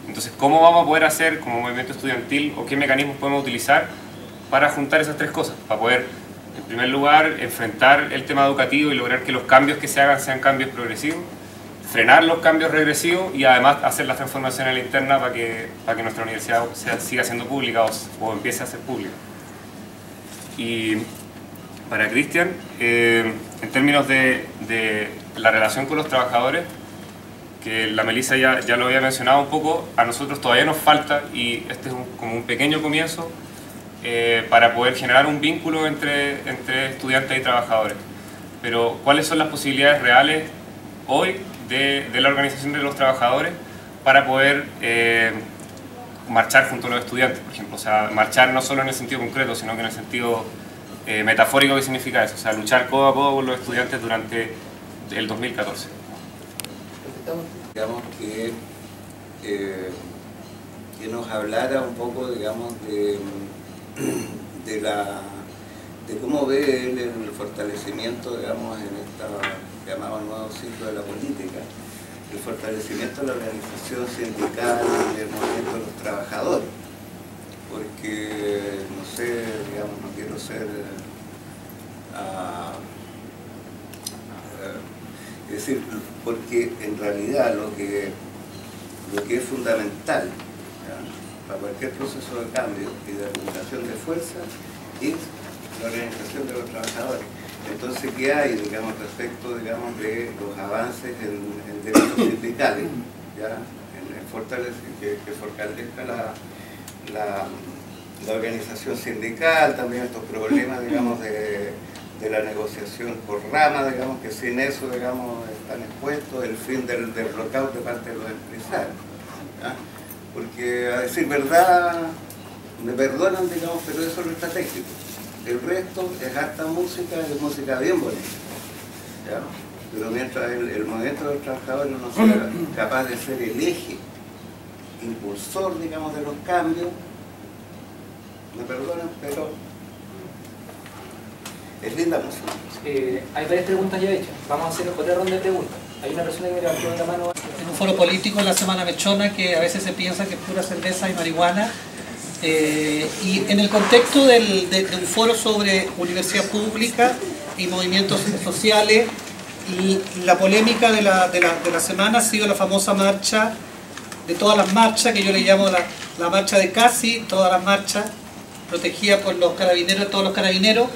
S6: Entonces, ¿cómo vamos a poder hacer como movimiento estudiantil, o qué mecanismos podemos utilizar para juntar esas tres cosas? Para poder, en primer lugar, enfrentar el tema educativo y lograr que los cambios que se hagan sean cambios progresivos, frenar los cambios regresivos y además hacer las transformaciones internas para que nuestra universidad siga siendo pública o empiece a ser pública. Y para Cristian, en términos de la relación con los trabajadores, que la Melissa ya lo había mencionado un poco, a nosotros todavía nos falta, y este es como un pequeño comienzo, para poder generar un vínculo entre estudiantes y trabajadores. Pero ¿cuáles son las posibilidades reales hoy de la organización de los trabajadores para poder marchar junto a los estudiantes, por ejemplo? O sea, marchar no solo en el sentido concreto, sino que en el sentido metafórico que significa eso, o sea, luchar codo a codo con los estudiantes durante el 2014.
S7: Digamos que nos hablara un poco, digamos, de cómo ve él el fortalecimiento, digamos, en esta llamado nuevo ciclo de la política, el fortalecimiento de la organización sindical y del movimiento de los trabajadores, porque no sé, digamos, no quiero ser es decir, porque en realidad lo que es fundamental, ¿ya?, para cualquier proceso de cambio y de acumulación de fuerza es la organización de los trabajadores. Entonces, ¿qué hay, digamos, respecto, digamos, de los avances en derechos sindicales? ¿Ya? Que fortalezca la organización sindical, también estos problemas, digamos, de la negociación por rama, digamos, que sin eso, digamos, están expuestos, el fin del blockout de parte de los empresarios, ¿ya? Porque, a decir verdad, me perdonan, digamos, pero eso es lo estratégico. El resto es harta música, es música bien bonita, ¿ya? Pero mientras el movimiento de los trabajadores no sea capaz de ser el eje impulsor, digamos, de los cambios, me perdonan, pero es linda música.
S4: Hay varias preguntas ya hechas. Vamos a hacer otra ronda de preguntas. Hay una persona que me levantó la mano.
S8: En un foro político en la Semana Mechona, que a veces se piensa que es pura cerveza y marihuana, y en el contexto de un foro sobre universidad pública y movimientos sociales, y la polémica de la semana ha sido la famosa marcha, de todas las marchas, que yo le llamo la marcha de casi todas las marchas, protegida por los carabineros, todos los carabineros.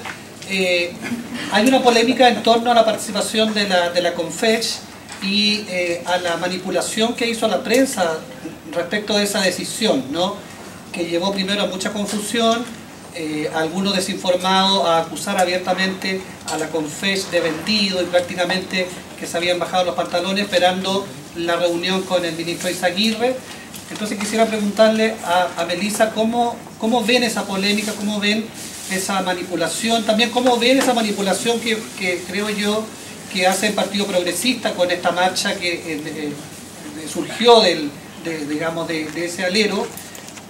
S8: Hay una polémica en torno a la participación de la CONFECH y a la manipulación que hizo la prensa respecto de esa decisión, ¿no?, que llevó primero a mucha confusión, a algunos desinformados a acusar abiertamente a la CONFECH de vendido y prácticamente que se habían bajado los pantalones esperando la reunión con el ministro Izaguirre. Entonces quisiera preguntarle a Melissa cómo ven esa polémica, cómo ven esa manipulación, también cómo ven esa manipulación que creo yo que hace el Partido Progresista con esta marcha que surgió digamos, de ese alero.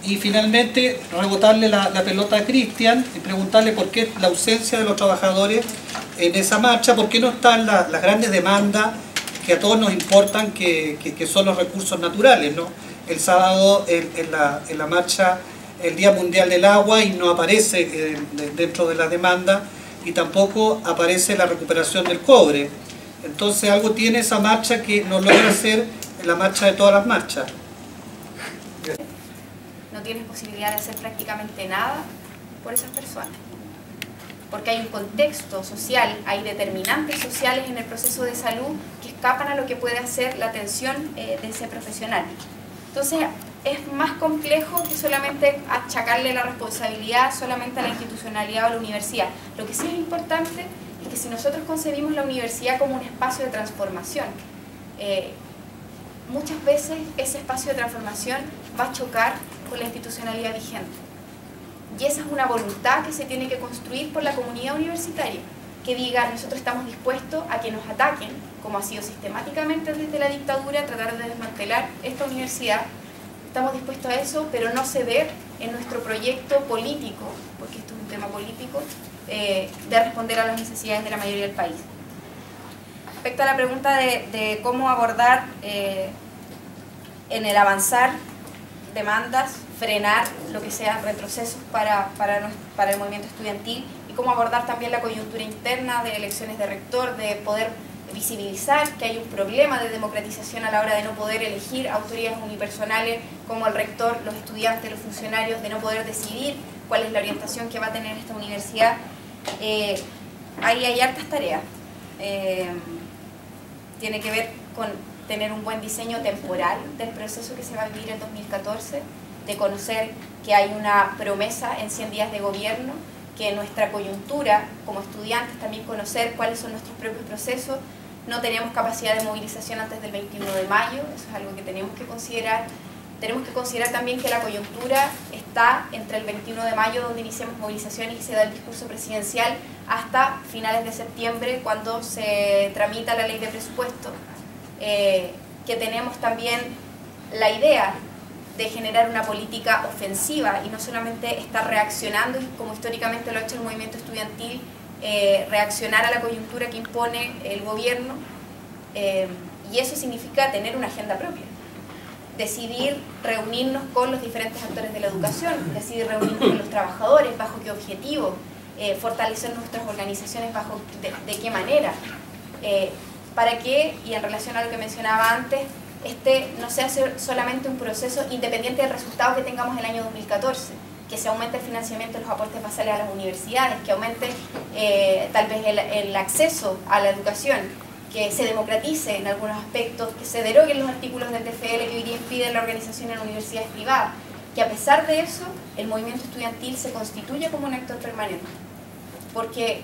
S8: Y finalmente rebotarle la pelota a Cristian y preguntarle por qué la ausencia de los trabajadores en esa marcha, por qué no están las grandes demandas que a todos nos importan, que son los recursos naturales, ¿no? El sábado en la marcha, el Día Mundial del Agua, y no aparece dentro de las demandas, y tampoco aparece la recuperación del cobre. Entonces algo tiene esa marcha que no logra ser la marcha de todas las marchas.
S1: No tienes posibilidad de hacer prácticamente nada por esas personas, porque hay un contexto social, hay determinantes sociales en el proceso de salud que escapan a lo que puede hacer la atención de ese profesional. Entonces es más complejo que solamente achacarle la responsabilidad solamente a la institucionalidad o a la universidad. Lo que sí es importante es que si nosotros concebimos la universidad como un espacio de transformación, muchas veces ese espacio de transformación va a chocar con la institucionalidad vigente. Y esa es una voluntad que se tiene que construir por la comunidad universitaria, que diga, nosotros estamos dispuestos a que nos ataquen, como ha sido sistemáticamente desde la dictadura, tratar de desmantelar esta universidad. Estamos dispuestos a eso, pero no ceder en nuestro proyecto político, porque esto es un tema político, de responder a las necesidades de la mayoría del país. Respecto a la pregunta de cómo abordar en el avanzar demandas, frenar lo que sean retrocesos para el movimiento estudiantil, y cómo abordar también la coyuntura interna de elecciones de rector, de poder visibilizar que hay un problema de democratización a la hora de no poder elegir autoridades unipersonales como el rector, los estudiantes, los funcionarios, de no poder decidir cuál es la orientación que va a tener esta universidad. Ahí hay hartas tareas. Tiene que ver con tener un buen diseño temporal del proceso que se va a vivir en 2014, de conocer que hay una promesa en 100 días de gobierno, que en nuestra coyuntura como estudiantes también conocer cuáles son nuestros propios procesos. No tenemos capacidad de movilización antes del 21 de mayo, eso es algo que tenemos que considerar. Tenemos que considerar también que la coyuntura está entre el 21 de mayo, donde iniciamos movilización y se da el discurso presidencial, hasta finales de septiembre, cuando se tramita la ley de presupuesto, que tenemos también la idea de generar una política ofensiva y no solamente estar reaccionando, como históricamente lo ha hecho el movimiento estudiantil, reaccionar a la coyuntura que impone el gobierno, y eso significa tener una agenda propia. Decidir reunirnos con los diferentes actores de la educación, decidir reunirnos con los trabajadores, bajo qué objetivo, fortalecer nuestras organizaciones, bajo de qué manera, para que, y en relación a lo que mencionaba antes, este no sea solamente un proceso independiente del resultado que tengamos el año 2014, que se aumente el financiamiento de los aportes basales a las universidades, que aumente tal vez el acceso a la educación, que se democratice en algunos aspectos, que se deroguen los artículos del TFL que hoy día impiden la organización en universidades privadas, que a pesar de eso el movimiento estudiantil se constituye como un actor permanente. Porque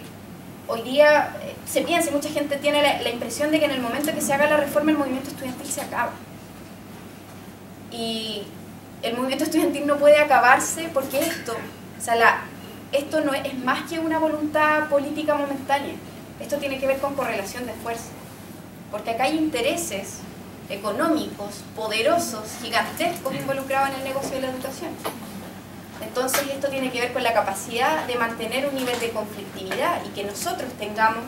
S1: hoy día se piensa, y mucha gente tiene la impresión de que en el momento que se haga la reforma el movimiento estudiantil se acaba. Y el movimiento estudiantil no puede acabarse porque esto no es más que una voluntad política momentánea. Esto tiene que ver con correlación de fuerzas. Porque acá hay intereses económicos, poderosos, gigantescos involucrados en el negocio de la educación. Entonces esto tiene que ver con la capacidad de mantener un nivel de conflictividad y que nosotros tengamos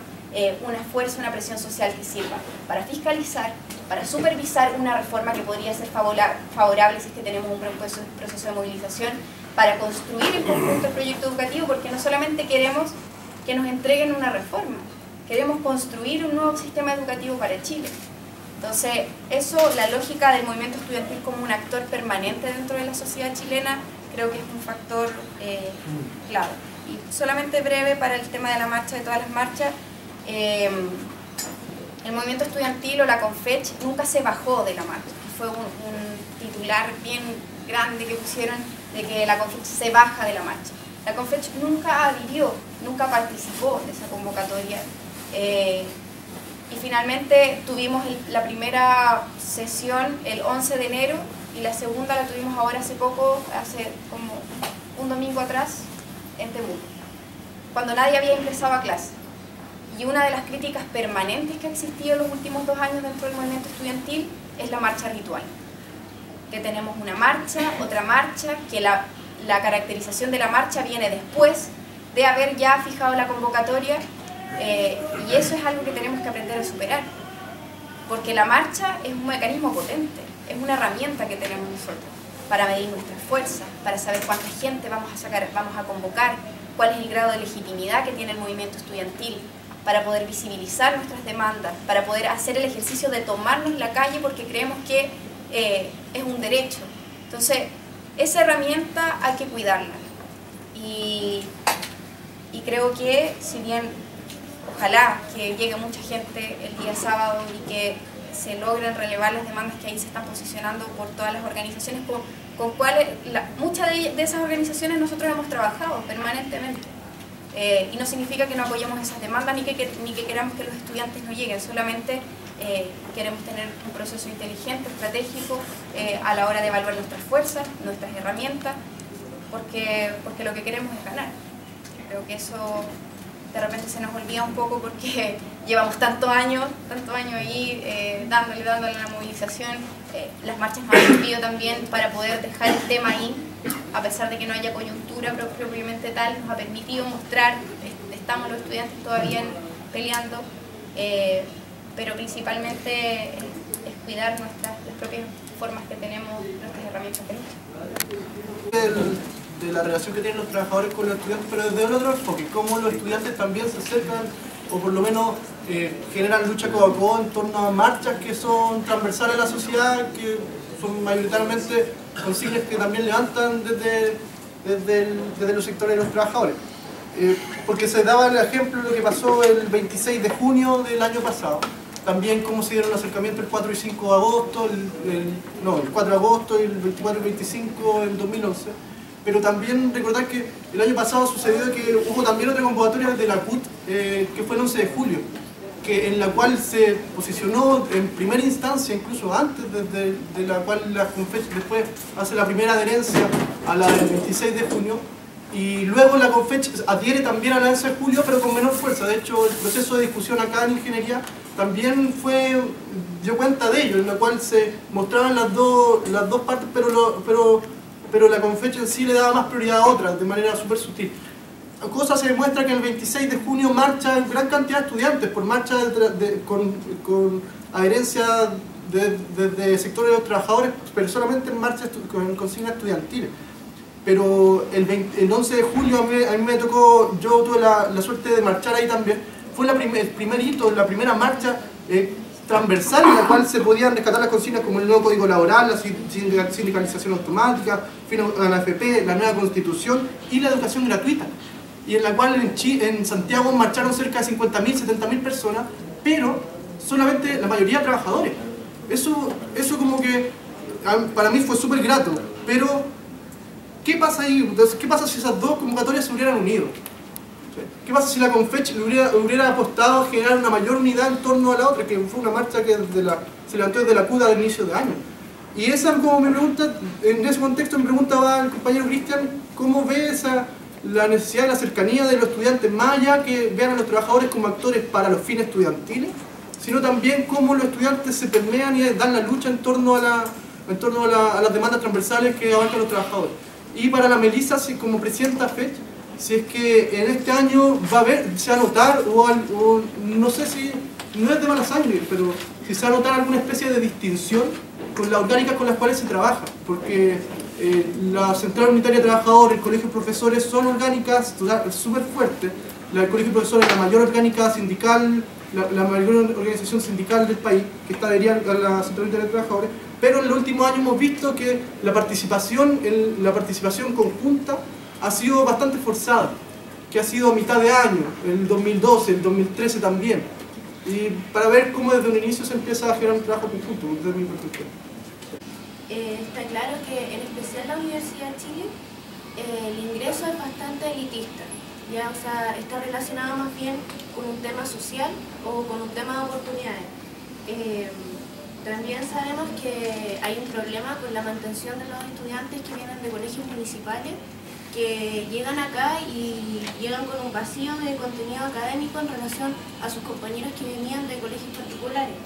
S1: una fuerza, una presión social que sirva para fiscalizar, para supervisar una reforma que podría ser favorable si es que tenemos un proceso de movilización, para construir en conjunto el proyecto educativo, porque no solamente queremos que nos entreguen una reforma, queremos construir un nuevo sistema educativo para Chile. Entonces, eso, la lógica del movimiento estudiantil como un actor permanente dentro de la sociedad chilena, creo que es un factor clave. Y solamente breve para el tema de la marcha, de todas las marchas, el movimiento estudiantil o la CONFECH nunca se bajó de la marcha. Fue un titular bien grande que pusieron de que la CONFECH se baja de la marcha. La CONFECH nunca adhirió, nunca participó de esa convocatoria. Y finalmente tuvimos la primera sesión el 11 de enero y la segunda la tuvimos ahora hace poco, hace como un domingo atrás, en Temuco, cuando nadie había ingresado a clase. Y una de las críticas permanentes que ha existido en los últimos 2 años dentro del movimiento estudiantil es la marcha ritual. Que tenemos una marcha, otra marcha, que la caracterización de la marcha viene después de haber ya fijado la convocatoria, y eso es algo que tenemos que aprender a superar. Porque la marcha es un mecanismo potente, es una herramienta que tenemos nosotros para medir nuestras fuerzas, para saber cuánta gente vamos a convocar, cuál es el grado de legitimidad que tiene el movimiento estudiantil, para poder visibilizar nuestras demandas, para poder hacer el ejercicio de tomarnos la calle porque creemos que es un derecho. Entonces, esa herramienta hay que cuidarla. Y creo que, si bien ojalá que llegue mucha gente el día sábado y que se logren relevar las demandas que ahí se están posicionando por todas las organizaciones, con cuales muchas de esas organizaciones nosotros hemos trabajado permanentemente. Y no significa que no apoyemos esas demandas ni que queramos que los estudiantes no lleguen, solamente queremos tener un proceso inteligente, estratégico, a la hora de evaluar nuestras fuerzas, nuestras herramientas, porque lo que queremos es ganar. Creo que eso de repente se nos olvida un poco porque llevamos tantos años ahí dándole a la movilización. Las marchas nos han servido también para poder dejar el tema ahí, a pesar de que no haya coyuntura propiamente tal, nos ha permitido mostrar, estamos los estudiantes todavía peleando, pero principalmente es cuidar las propias formas que tenemos, nuestras herramientas de lucha.
S9: De la relación que tienen los trabajadores con los estudiantes, pero desde otro enfoque, cómo los estudiantes también se acercan o por lo menos generan lucha codo a codo en torno a marchas que son transversales a la sociedad, que son mayoritariamente consignas que también levantan desde los sectores de los trabajadores. Porque se daba el ejemplo de lo que pasó el 26 de junio del año pasado, también cómo se dieron acercamientos el 4 y 5 de agosto, el 4 de agosto y el 24 y 25 en 2011. Pero también recordar que el año pasado sucedió que hubo también otra convocatoria de la CUT, que fue el 11 de julio, en la cual se posicionó en primera instancia, incluso antes de la cual la CONFECH después hace la primera adherencia a la del 26 de junio, y luego la CONFECH adhiere también a la 11 de julio, pero con menor fuerza. De hecho, el proceso de discusión acá en ingeniería también dio cuenta de ello, en la cual se mostraban las dos partes, pero la CONFECH en sí le daba más prioridad a otras, de manera súper sutil. Cosa se demuestra que el 26 de junio marcha gran cantidad de estudiantes, por marcha con adherencia de sectores de los trabajadores, pero solamente en marcha con consignas estudiantiles. Pero el 11 de julio a mí me tocó, yo tuve la suerte de marchar ahí también. Fue el primer hito, la primera marcha transversal en la cual se podían rescatar las consignas como el nuevo código laboral, la sindicalización automática, fin a la AFP, la nueva constitución y la educación gratuita, y en la cual en Santiago marcharon cerca de 50.000, 70.000 personas, pero solamente la mayoría trabajadores. Eso como que para mí fue súper grato, pero ¿qué pasa ahí? Entonces, ¿qué pasa si esas dos convocatorias se hubieran unido? ¿Qué pasa si la Confech hubiera apostado a generar una mayor unidad en torno a la otra, que fue una marcha que se levantó desde la CUDA del inicio de año? Y esa, como me pregunta, en ese contexto me preguntaba el compañero Cristian, ¿cómo ve la necesidad de la cercanía de los estudiantes, más allá que vean a los trabajadores como actores para los fines estudiantiles, sino también cómo los estudiantes se permean y dan la lucha en torno a las demandas transversales que abarcan los trabajadores? Y para la Melissa, como presidenta FECH, si es que en este año se va a notar, o no sé si, no es de mala sangre, pero si se va a notar alguna especie de distinción con las orgánicas con las cuales se trabaja, porque la Central Unitaria de Trabajadores, el Colegio de Profesores son orgánicas súper fuertes. El Colegio de Profesores es la mayor orgánica sindical, la mayor organización sindical del país, que está adherida a la Central Unitaria de Trabajadores, pero en los últimos años hemos visto que la participación conjunta ha sido bastante forzada, que ha sido a mitad de año, el 2012, el 2013 también, y para ver cómo desde un inicio se empieza a generar un trabajo conjunto, desde mi perspectiva.
S10: Está claro que en especial la Universidad de Chile el ingreso es bastante elitista, ya, o sea, está relacionado más bien con un tema social o con un tema de oportunidades. También sabemos que hay un problema con la mantención de los estudiantes que vienen de colegios municipales, que llegan acá y llegan con un vacío de contenido académico en relación a sus compañeros que venían de colegios particulares.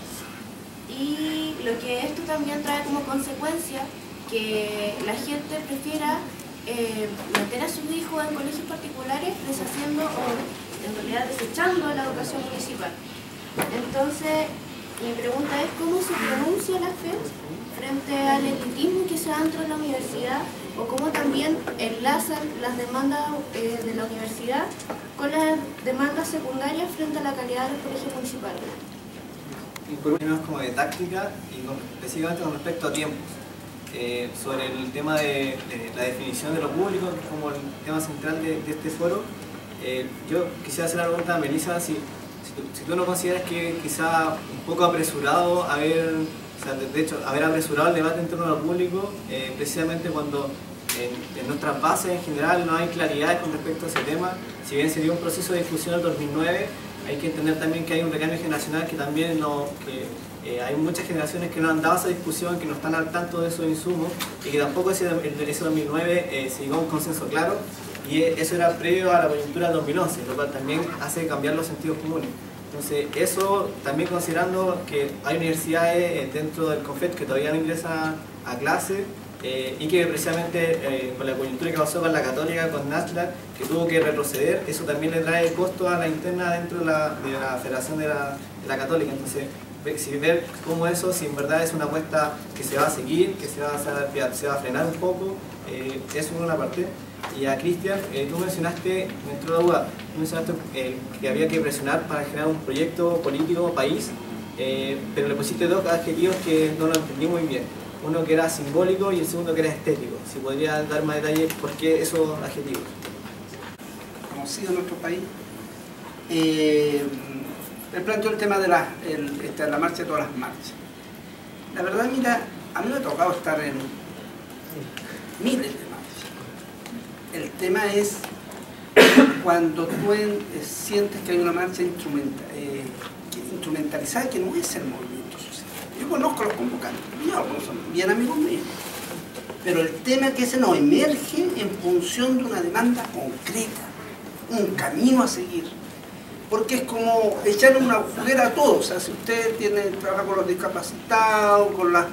S10: Y lo que esto también trae como consecuencia que la gente prefiera meter a sus hijos en colegios particulares deshaciendo o en realidad desechando la educación municipal. Entonces, mi pregunta es ¿cómo se pronuncia la FED frente al elitismo que se da dentro de la universidad, o cómo también enlazan las demandas de la universidad con las demandas secundarias frente a la calidad de los colegios municipales?
S11: Y por último, como de táctica y específicamente con respecto a tiempos, sobre el tema de la definición de lo público, que es como el tema central de este foro, yo quisiera hacer la pregunta a Melissa, si tú no consideras que quizá un poco apresurado haber apresurado el debate en torno a lo público, precisamente cuando en nuestras bases en general no hay claridades con respecto a ese tema. Si bien se dio un proceso de difusión en el 2009, hay que entender también que hay un recambio generacional que también hay muchas generaciones que no han dado esa discusión, que no están al tanto de esos insumos, y que tampoco ese 2009 se llegó a un consenso claro, y eso era previo a la coyuntura del 2011, lo cual también hace cambiar los sentidos comunes. Entonces, eso también considerando que hay universidades dentro del CONFET que todavía no ingresan a clase, y que precisamente con la coyuntura que pasó con la Católica, con NASLAC, que tuvo que retroceder, eso también le trae costo a la interna dentro de la Federación de la Católica. Entonces, ver cómo eso, si en verdad es una apuesta que se va a seguir, que se va a frenar un poco, eso es una parte. Y a Cristian, tú mencionaste, me entró la duda, que había que presionar para generar un proyecto político, país, pero le pusiste dos adjetivos que no lo entendí muy bien. Uno que era simbólico y el segundo que era estético. Si podría dar más detalles por qué esos adjetivos.
S3: Conocido en nuestro país. Él planteó el tema de la marcha de todas las marchas. La verdad, mira, a mí me ha tocado estar en miles de marchas. El tema es cuando tú sientes que hay una marcha instrumentalizada que no es el movimiento social. Yo conozco a los convocantes, son bien amigos míos. Pero el tema es que ese no emerge en función de una demanda concreta, un camino a seguir. Porque es como echarle una juguera a todos. O sea, si usted trabaja con los discapacitados, con la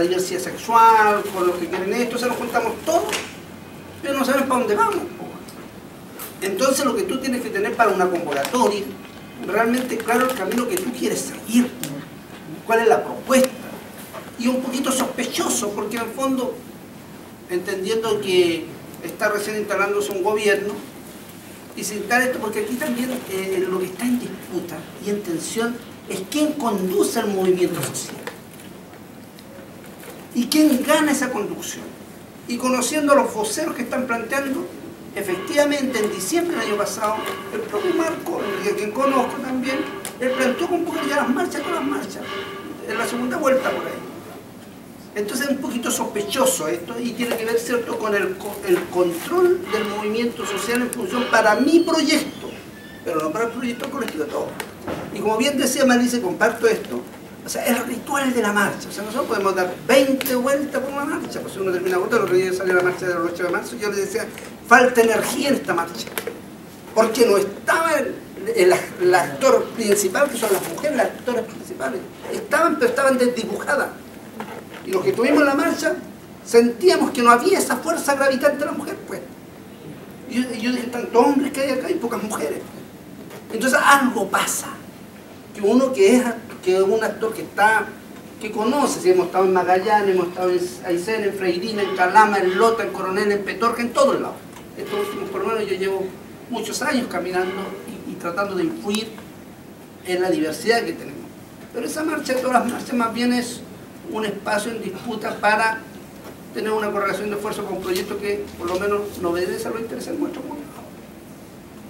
S3: diversidad sexual, con los que quieren esto, se nos juntamos todos, pero no sabemos para dónde vamos. Entonces lo que tú tienes que tener para una convocatoria, realmente claro el camino que tú quieres seguir, cuál es la propuesta, y un poquito sospechoso, porque en el fondo, entendiendo que está recién instalándose un gobierno, y citar esto porque aquí también lo que está en disputa y en tensión es quién conduce el movimiento social y quién gana esa conducción. Y conociendo a los voceros que están planteando, efectivamente en diciembre del año pasado, el propio Marco, a quien conozco también, él planteó con poco ya las marchas, todas las marchas, en la segunda vuelta por ahí. Entonces es un poquito sospechoso esto y tiene que ver, ¿cierto?, con el control del movimiento social en función para mi proyecto, pero no para el proyecto colectivo de todos. Y como bien decía Marisa, comparto esto, o sea, el ritual de la marcha. O sea, nosotros podemos dar 20 vueltas por una marcha, pues si uno termina agotado. El otro día salió la marcha del 8 de marzo, yo les decía, falta energía en esta marcha, porque no estaba el actor principal, que son las mujeres, las actoras principales. Estaban, pero estaban desdibujadas. Y los que tuvimos la marcha, sentíamos que no había esa fuerza gravitante de la mujer, pues. Y yo dije, tantos hombres que hay acá y pocas mujeres. Entonces algo pasa, que uno que es un actor que conoce, si hemos estado en Magallanes, hemos estado en Aysén, en Freirina, en Calama, en Lota, en Coronel, en Petorca, en todos lados. Estos últimos, por lo menos yo llevo muchos años caminando y tratando de influir en la diversidad que tenemos. Pero esa marcha, todas las marchas, más bien es un espacio en disputa para tener una correlación de esfuerzo con proyectos que por lo menos no obedecen a los intereses de nuestro mundo.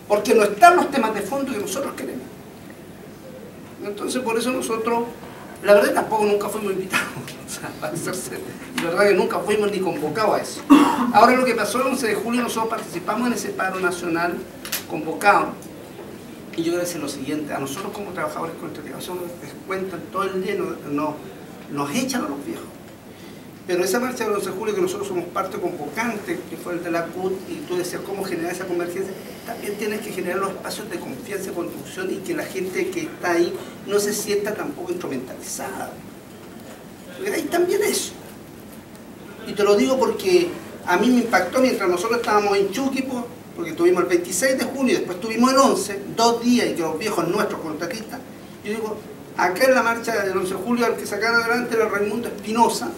S3: Porque no están los temas de fondo que nosotros queremos. Entonces por eso nosotros, la verdad tampoco nunca fuimos invitados, o sea, para ser serio, la verdad que nunca fuimos ni convocados a eso. Ahora lo que pasó el 11 de julio, nosotros participamos en ese paro nacional convocado. Y yo quiero decir lo siguiente, a nosotros como trabajadores colectivos nos descuentan todo el día, nos echan a los viejos. Pero esa marcha del 11 de julio, que nosotros somos parte convocante, que fue el de la CUT, y tú decías cómo generar esa convergencia, también tienes que generar los espacios de confianza y construcción y que la gente que está ahí no se sienta tampoco instrumentalizada. Porque hay también eso. Y te lo digo porque a mí me impactó mientras nosotros estábamos en Chuquipo, porque tuvimos el 26 de junio y después tuvimos el 11, 2 días, y que los viejos nuestros contratistas, yo digo, acá en la marcha del 11 de julio, al que sacaron adelante era Raimundo Espinosa,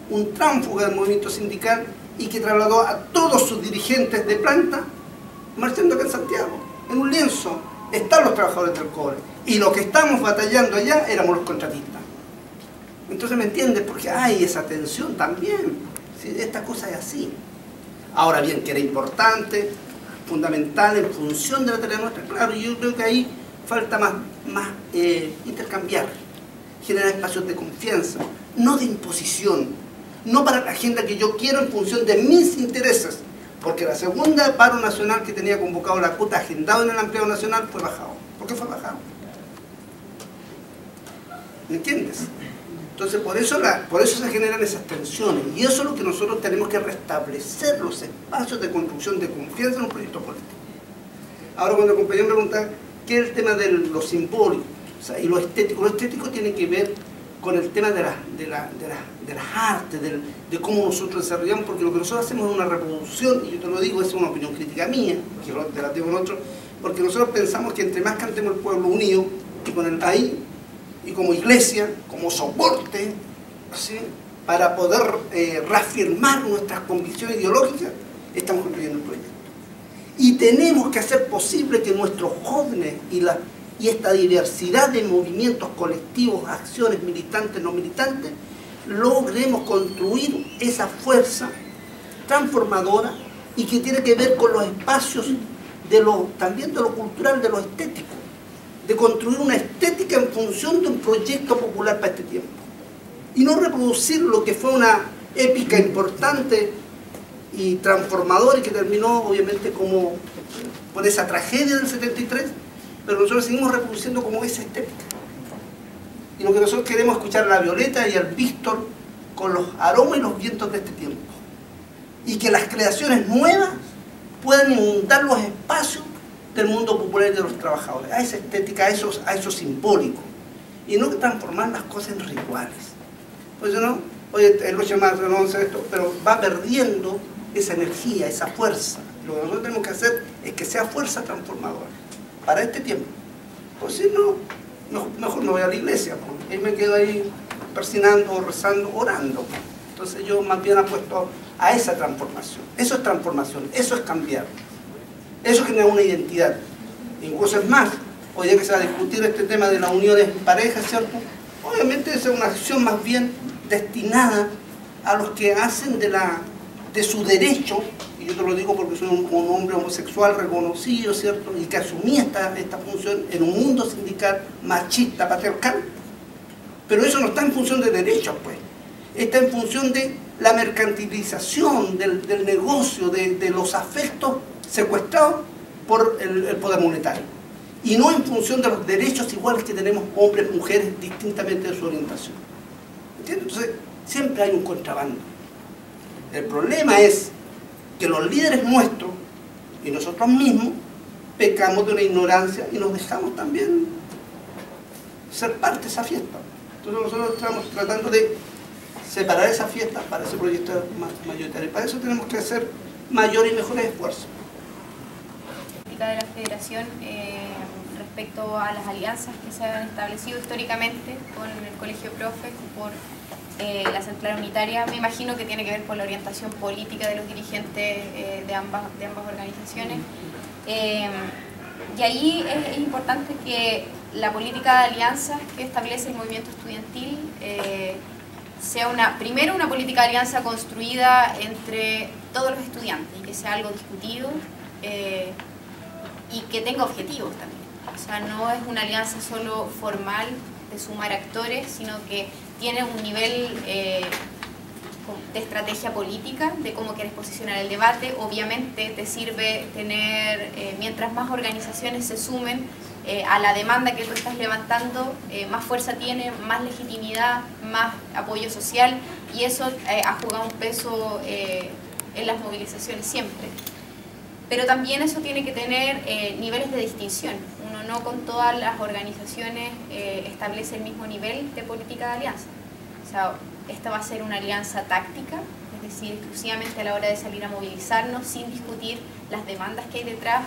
S3: un tránsfuga del movimiento sindical y que trasladó a todos sus dirigentes de planta marchando acá en Santiago, en un lienzo. Están los trabajadores del cobre y los que estamos batallando allá éramos los contratistas. Entonces me entiendes, porque hay esa tensión también. ¿Sí? Esta cosa es así. Ahora bien, que era importante, fundamental en función de la tarea nuestra, claro, yo creo que ahí falta más intercambiar, generar espacios de confianza, no de imposición, no para la agenda que yo quiero en función de mis intereses, porque la segunda paro nacional que tenía convocado la CUT, agendado en el Ampliado Nacional, fue bajado. ¿Por qué fue bajado? ¿Me entiendes? Entonces por eso se generan esas tensiones, y eso es lo que nosotros tenemos que restablecer, los espacios de construcción de confianza en un proyecto político. Ahora cuando el compañero me pregunta qué es el tema de lo simbólico, o sea, y lo estético tiene que ver con el tema de las artes, de cómo nosotros desarrollamos, porque lo que nosotros hacemos es una reproducción, y yo te lo digo, es una opinión crítica mía, que te la digo en otro, porque nosotros pensamos que entre más cantemos el pueblo unido, y con el ahí, y como iglesia, como soporte, ¿sí?, para poder reafirmar nuestras convicciones ideológicas, estamos construyendo el proyecto. Y tenemos que hacer posible que nuestros jóvenes y esta diversidad de movimientos colectivos, acciones militantes, no militantes, logremos construir esa fuerza transformadora y que tiene que ver con los espacios también de lo cultural, de lo estético, de construir una estética en función de un proyecto popular para este tiempo. Y no reproducir lo que fue una épica importante y transformadora y que terminó obviamente como por esa tragedia del 73, pero nosotros seguimos reproduciendo como esa estética. Y lo que nosotros queremos es escuchar a la Violeta y al Víctor con los aromas y los vientos de este tiempo. Y que las creaciones nuevas puedan inundar los espacios del mundo popular y de los trabajadores, a esa estética, a eso simbólico. Y no transformar las cosas en rituales. Pues no, oye, el 8 de marzo, el 11 de esto, pero va perdiendo esa energía, esa fuerza. Lo que nosotros tenemos que hacer es que sea fuerza transformadora para este tiempo. Pues si no, mejor no voy a la iglesia, pues. Y me quedo ahí persinando, rezando, orando. Entonces yo más bien apuesto a esa transformación. Eso es transformación, eso es cambiar. Eso genera una identidad. Incluso es más, hoy día que se va a discutir este tema de las uniones en pareja, ¿cierto? Obviamente esa es una acción más bien destinada a los que hacen de su derecho, y yo te lo digo porque soy un hombre homosexual reconocido, ¿cierto? Y que asumí esta función en un mundo sindical machista, patriarcal. Pero eso no está en función de derechos, pues. Está en función de la mercantilización del negocio, de los afectos secuestrados por el poder monetario. Y no en función de los derechos iguales que tenemos hombres, mujeres, distintamente de su orientación. ¿Entiendes? Entonces, siempre hay un contrabando. El problema es que los líderes nuestros y nosotros mismos pecamos de una ignorancia y nos dejamos también ser parte de esa fiesta. Entonces nosotros estamos tratando de separar esa fiesta para ese proyecto mayoritario. Para eso tenemos que hacer mayores y mejores esfuerzos.
S1: De la Federación respecto a las alianzas que se han establecido históricamente con el Colegio Profe, por la Central Unitaria, me imagino que tiene que ver con la orientación política de los dirigentes de ambas organizaciones. Y ahí es importante que la política de alianzas que establece el movimiento estudiantil sea primero una política de alianza construida entre todos los estudiantes y que sea algo discutido y que tenga objetivos también. O sea, no es una alianza solo formal de sumar actores, sino que tiene un nivel de estrategia política, de cómo quieres posicionar el debate. Obviamente te sirve tener, mientras más organizaciones se sumen a la demanda que tú estás levantando, más fuerza tiene, más legitimidad, más apoyo social, y eso ha jugado un peso en las movilizaciones siempre. Pero también eso tiene que tener niveles de distinción. Uno no con todas las organizaciones establece el mismo nivel de política de alianza. O sea, esta va a ser una alianza táctica, es decir, exclusivamente a la hora de salir a movilizarnos, sin discutir las demandas que hay detrás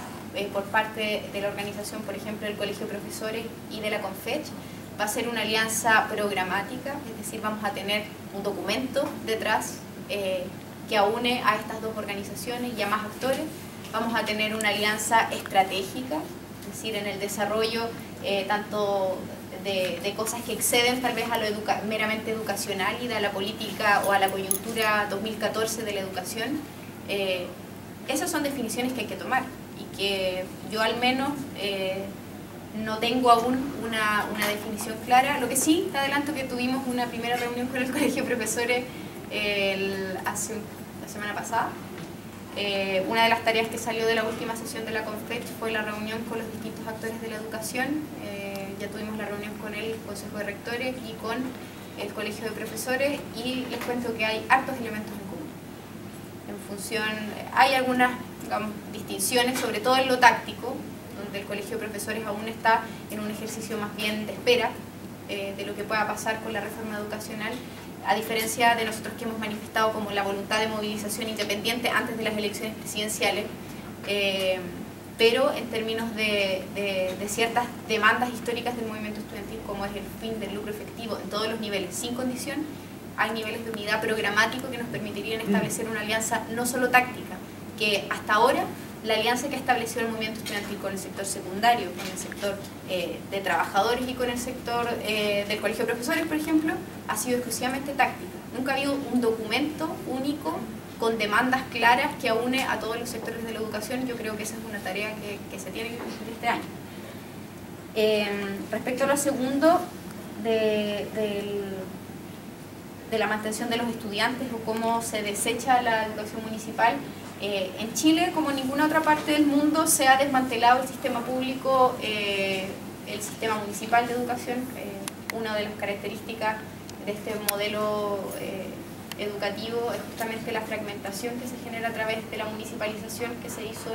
S1: por parte de la organización, por ejemplo, del Colegio de Profesores y de la CONFECH. Va a ser una alianza programática, es decir, vamos a tener un documento detrás que aúne a estas dos organizaciones y a más actores. Vamos a tener una alianza estratégica, es decir, en el desarrollo tanto de cosas que exceden tal vez a lo meramente educacional y de la política o a la coyuntura 2014 de la educación. Esas son definiciones que hay que tomar y que yo al menos no tengo aún una definición clara. Lo que sí, te adelanto que tuvimos una primera reunión con el Colegio de Profesores la semana pasada. Una de las tareas que salió de la última sesión de la CONFECH fue la reunión con los distintos actores de la educación. Ya tuvimos la reunión con el Consejo de Rectores y con el Colegio de Profesores, y les cuento que hay hartos elementos en común. En función, hay algunas, digamos, distinciones, sobre todo en lo táctico, donde el Colegio de Profesores aún está en un ejercicio más bien de espera de lo que pueda pasar con la reforma educacional, a diferencia de nosotros que hemos manifestado como la voluntad de movilización independiente antes de las elecciones presidenciales, pero en términos de ciertas demandas históricas del movimiento estudiantil, como es el fin del lucro efectivo en todos los niveles, sin condición, hay niveles de unidad programático que nos permitirían establecer una alianza no solo táctica, que hasta ahora la alianza que ha establecido el movimiento estudiantil con el sector secundario, con el sector de trabajadores y con el sector del Colegio de Profesores, por ejemplo, ha sido exclusivamente táctica. Nunca ha habido un documento único con demandas claras que aúne a todos los sectores de la educación. Yo creo que esa es una tarea que se tiene que cumplir este año. Respecto a lo segundo, de la mantención de los estudiantes o cómo se desecha la educación municipal, en Chile, como en ninguna otra parte del mundo, se ha desmantelado el sistema público, el sistema municipal de educación. Una de las características de este modelo educativo es justamente la fragmentación que se genera a través de la municipalización que se hizo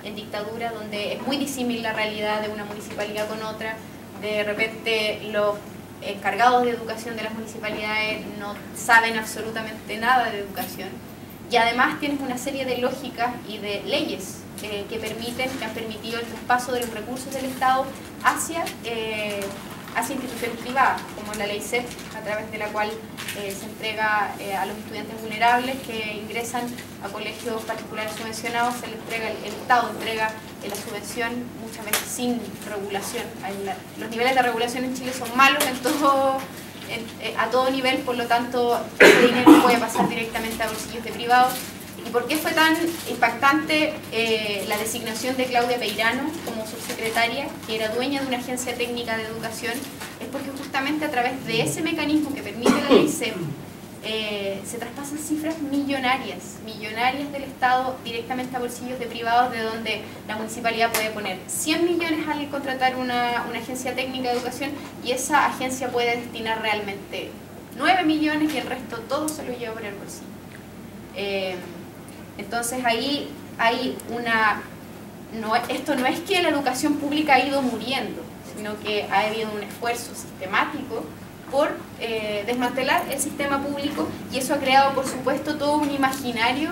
S1: en dictadura, donde es muy disímil la realidad de una municipalidad con otra. De repente los encargados de educación de las municipalidades no saben absolutamente nada de educación, y además tienes una serie de lógicas y de leyes que han permitido el traspaso de los recursos del Estado hacia instituciones privadas, como la ley CEP, a través de la cual se entrega a los estudiantes vulnerables que ingresan a colegios particulares subvencionados, el Estado entrega la subvención, muchas veces sin regulación. Los niveles de regulación en Chile son malos a todo nivel, por lo tanto ese dinero puede pasar directamente a bolsillos de privados. ¿Y por qué fue tan impactante la designación de Claudia Peirano como subsecretaria, que era dueña de una agencia técnica de educación? Es porque justamente a través de ese mecanismo que permite la ley SEM, se traspasan cifras millonarias del Estado directamente a bolsillos de privados, de donde la municipalidad puede poner 100 millones al contratar una agencia técnica de educación, y esa agencia puede destinar realmente 9 millones y el resto todo se lo lleva por el bolsillo. Entonces ahí hay esto no es que la educación pública ha ido muriendo, sino que ha habido un esfuerzo sistemático por desmantelar el sistema público, y eso ha creado, por supuesto, todo un imaginario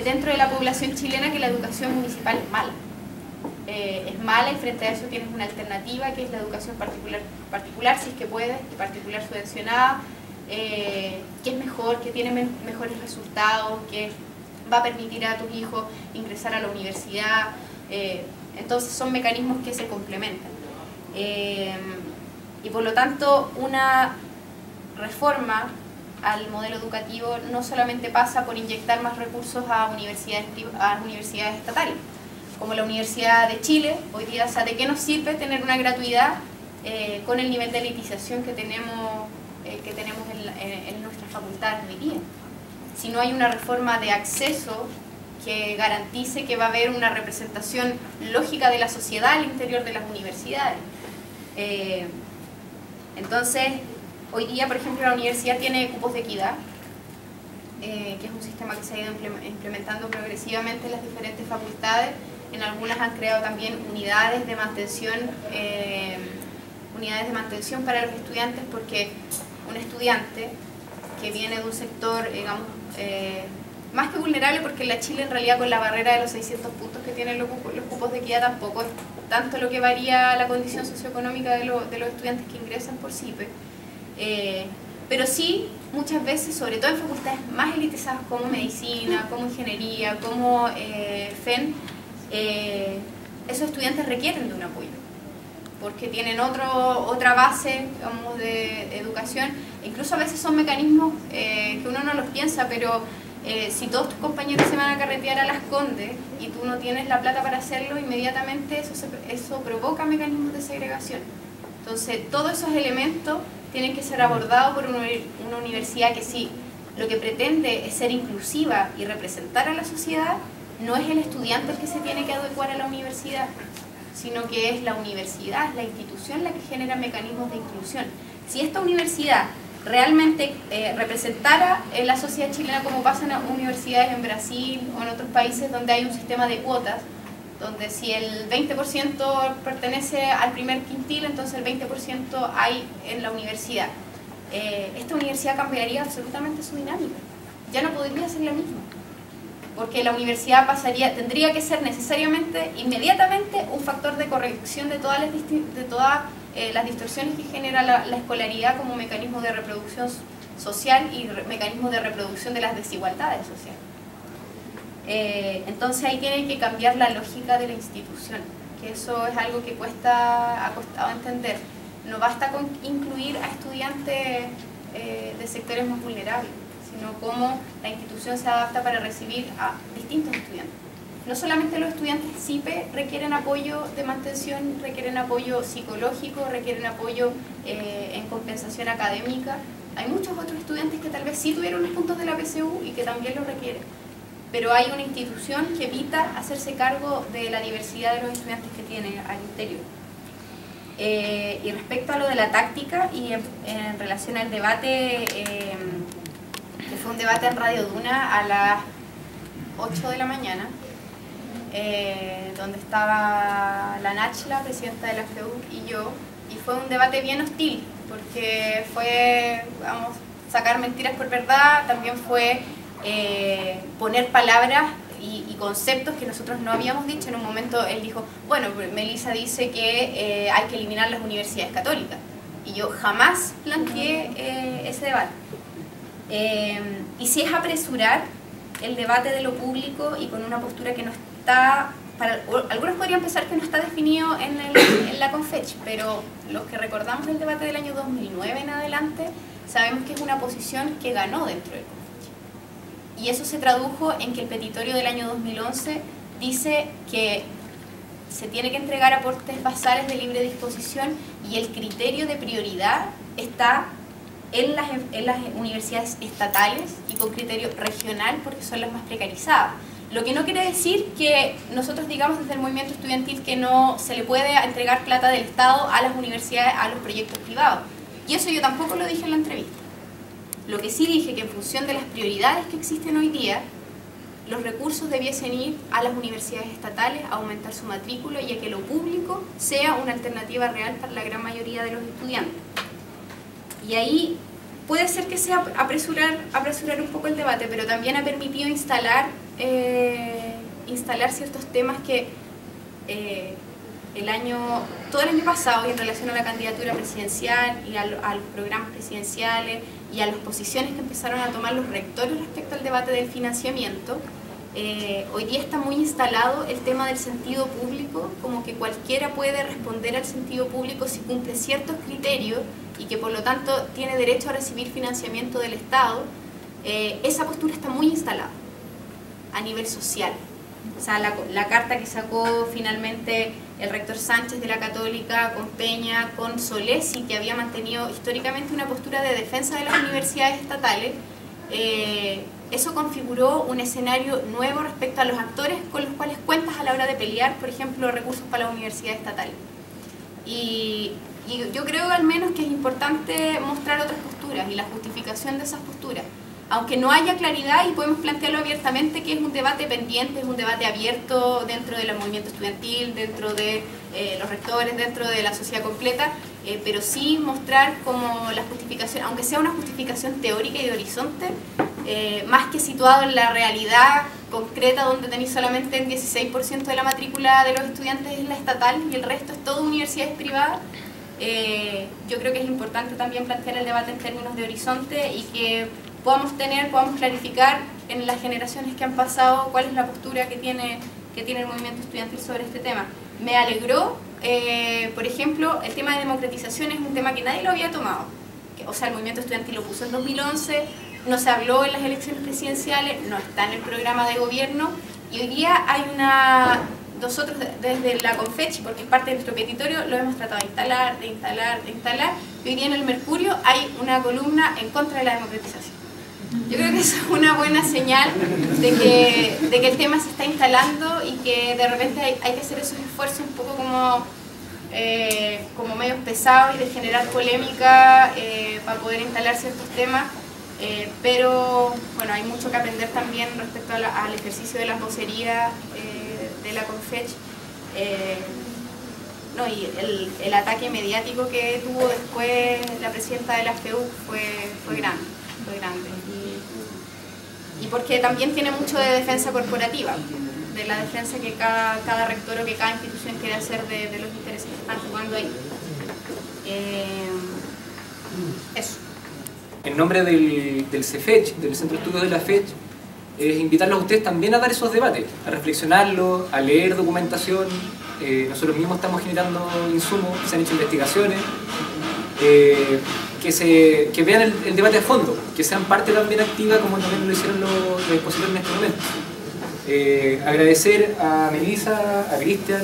S1: dentro de la población chilena que la educación municipal es mala. Es mala, y frente a eso tienes una alternativa que es la educación particular si es que puedes, y particular subvencionada, que es mejor, que tiene mejores resultados, que va a permitir a tus hijos ingresar a la universidad. Entonces son mecanismos que se complementan. Y por lo tanto, una reforma al modelo educativo no solamente pasa por inyectar más recursos a universidades estatales, como la Universidad de Chile hoy día. O sea, ¿de qué nos sirve tener una gratuidad con el nivel de elitización que tenemos en nuestras facultades hoy día? Si no hay una reforma de acceso que garantice que va a haber una representación lógica de la sociedad al interior de las universidades. Entonces, hoy día, por ejemplo, la universidad tiene cupos de equidad, que es un sistema que se ha ido implementando progresivamente en las diferentes facultades. En algunas han creado también unidades de mantención para los estudiantes, porque un estudiante que viene de un sector, digamos, más que vulnerable, porque en la Chile en realidad con la barrera de los 600 puntos que tienen los cupos de equidad tampoco es tanto lo que varía la condición socioeconómica de los estudiantes que ingresan por CIPE, pero sí muchas veces, sobre todo en facultades más elitizadas como medicina, como ingeniería, como FEN, esos estudiantes requieren de un apoyo, porque tienen otra base, digamos, de educación. Incluso a veces son mecanismos que uno no los piensa, pero si todos tus compañeros se van a carretear a Las Condes y tú no tienes la plata para hacerlo, inmediatamente eso provoca mecanismos de segregación. Entonces, todos esos elementos tienen que ser abordados por una universidad que, sí, lo que pretende es ser inclusiva y representar a la sociedad, no es el estudiante el que se tiene que adecuar a la universidad, sino que es la universidad, es la institución la que genera mecanismos de inclusión. Si esta universidad realmente representara la sociedad chilena, como pasa en universidades en Brasil o en otros países donde hay un sistema de cuotas, donde si el 20% pertenece al primer quintil, entonces el 20% hay en la universidad. Esta universidad cambiaría absolutamente su dinámica, ya no podría ser la misma, porque la universidad tendría que ser necesariamente, inmediatamente, un factor de corrección de todas las distorsiones que genera la escolaridad como mecanismo de reproducción social y mecanismo de reproducción de las desigualdades sociales. Entonces ahí tiene que cambiar la lógica de la institución, que eso es algo que ha costado entender. No basta con incluir a estudiantes de sectores más vulnerables, sino cómo la institución se adapta para recibir a distintos estudiantes. No solamente los estudiantes CIPE requieren apoyo de mantención, requieren apoyo psicológico, requieren apoyo en compensación académica. Hay muchos otros estudiantes que tal vez sí tuvieron los puntos de la PSU y que también lo requieren. Pero hay una institución que evita hacerse cargo de la diversidad de los estudiantes que tiene al interior. Y respecto a lo de la táctica y en relación al debate, que fue un debate en Radio Duna a las 8 de la mañana, donde estaba la Nachla, presidenta de la FEUC, y yo, y fue un debate bien hostil, porque fue, vamos, sacar mentiras por verdad, también fue poner palabras y conceptos que nosotros no habíamos dicho. En un momento él dijo, bueno, Melissa dice que hay que eliminar las universidades católicas, y yo jamás planteé ese debate. Y si es apresurar el debate de lo público y con una postura que no está algunos podrían pensar que no está definido en la Confech, pero los que recordamos el debate del año 2009 en adelante, sabemos que es una posición que ganó dentro del Confech. Y eso se tradujo en que el petitorio del año 2011 dice que se tiene que entregar aportes basales de libre disposición y el criterio de prioridad está en las universidades estatales y con criterio regional porque son las más precarizadas. Lo que no quiere decir que nosotros digamos desde el movimiento estudiantil que no se le puede entregar plata del Estado a las universidades, a los proyectos privados. Y eso yo tampoco lo dije en la entrevista. Lo que sí dije que en función de las prioridades que existen hoy día, los recursos debiesen ir a las universidades estatales, a aumentar su matrícula y a que lo público sea una alternativa real para la gran mayoría de los estudiantes. Y ahí puede ser que sea apresurar un poco el debate, pero también ha permitido instalar ciertos temas que todo el año pasado y en relación a la candidatura presidencial y a los programas presidenciales y a las posiciones que empezaron a tomar los rectores respecto al debate del financiamiento, hoy día está muy instalado el tema del sentido público, como que cualquiera puede responder al sentido público si cumple ciertos criterios y que por lo tanto tiene derecho a recibir financiamiento del Estado. Esa postura está muy instalada a nivel social. O sea, la carta que sacó finalmente el rector Sánchez de la Católica con Peña, con Solesi, que había mantenido históricamente una postura de defensa de las universidades estatales, eso configuró un escenario nuevo respecto a los actores con los cuales cuentas a la hora de pelear, por ejemplo, recursos para las universidades estatales. Y yo creo al menos que es importante mostrar otras posturas y la justificación de esas posturas. Aunque no haya claridad y podemos plantearlo abiertamente, que es un debate pendiente, es un debate abierto dentro del movimiento estudiantil, dentro de los rectores, dentro de la sociedad completa, pero sí mostrar como la justificación, aunque sea una justificación teórica y de horizonte, más que situado en la realidad concreta donde tenéis solamente el 16% de la matrícula de los estudiantes es la estatal y el resto es todo universidades privadas. Yo creo que es importante también plantear el debate en términos de horizonte y que podamos clarificar en las generaciones que han pasado cuál es la postura que tiene el movimiento estudiantil sobre este tema. Me alegró, por ejemplo, el tema de democratización es un tema que nadie lo había tomado. O sea, el movimiento estudiantil lo puso en 2011, no se habló en las elecciones presidenciales, no está en el programa de gobierno y hoy día hay nosotros desde la Confech, porque es parte de nuestro petitorio, lo hemos tratado de instalar, y hoy día en el Mercurio hay una columna en contra de la democratización. Yo creo que eso es una buena señal de que el tema se está instalando y que de repente hay que hacer esos esfuerzos un poco como medios pesados y de generar polémica para poder instalar ciertos temas. Pero bueno, hay mucho que aprender también respecto al ejercicio de las vocerías de la Confech. Y el ataque mediático que tuvo después la presidenta de la FEU fue grande. Y porque también tiene mucho de defensa corporativa, de la defensa que cada rector o que cada institución quiere hacer de los intereses que están jugando ahí. Eso.
S4: En nombre del CEFECH, del Centro de Estudios de la FECH, es invitarlos a ustedes también a dar esos debates, a reflexionarlo, a leer documentación. Nosotros mismos estamos generando insumos, se han hecho investigaciones, que vean el debate a fondo, que sean parte también activa como también lo hicieron los expositores en este momento. Agradecer a Melissa, a Cristian,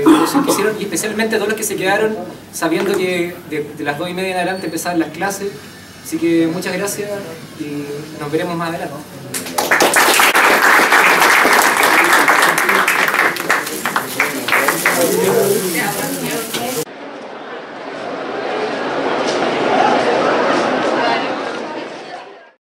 S4: lo que hicieron y especialmente a todos los que se quedaron sabiendo que de las 2:30 en adelante empezaban las clases. Así que muchas gracias y nos veremos más adelante.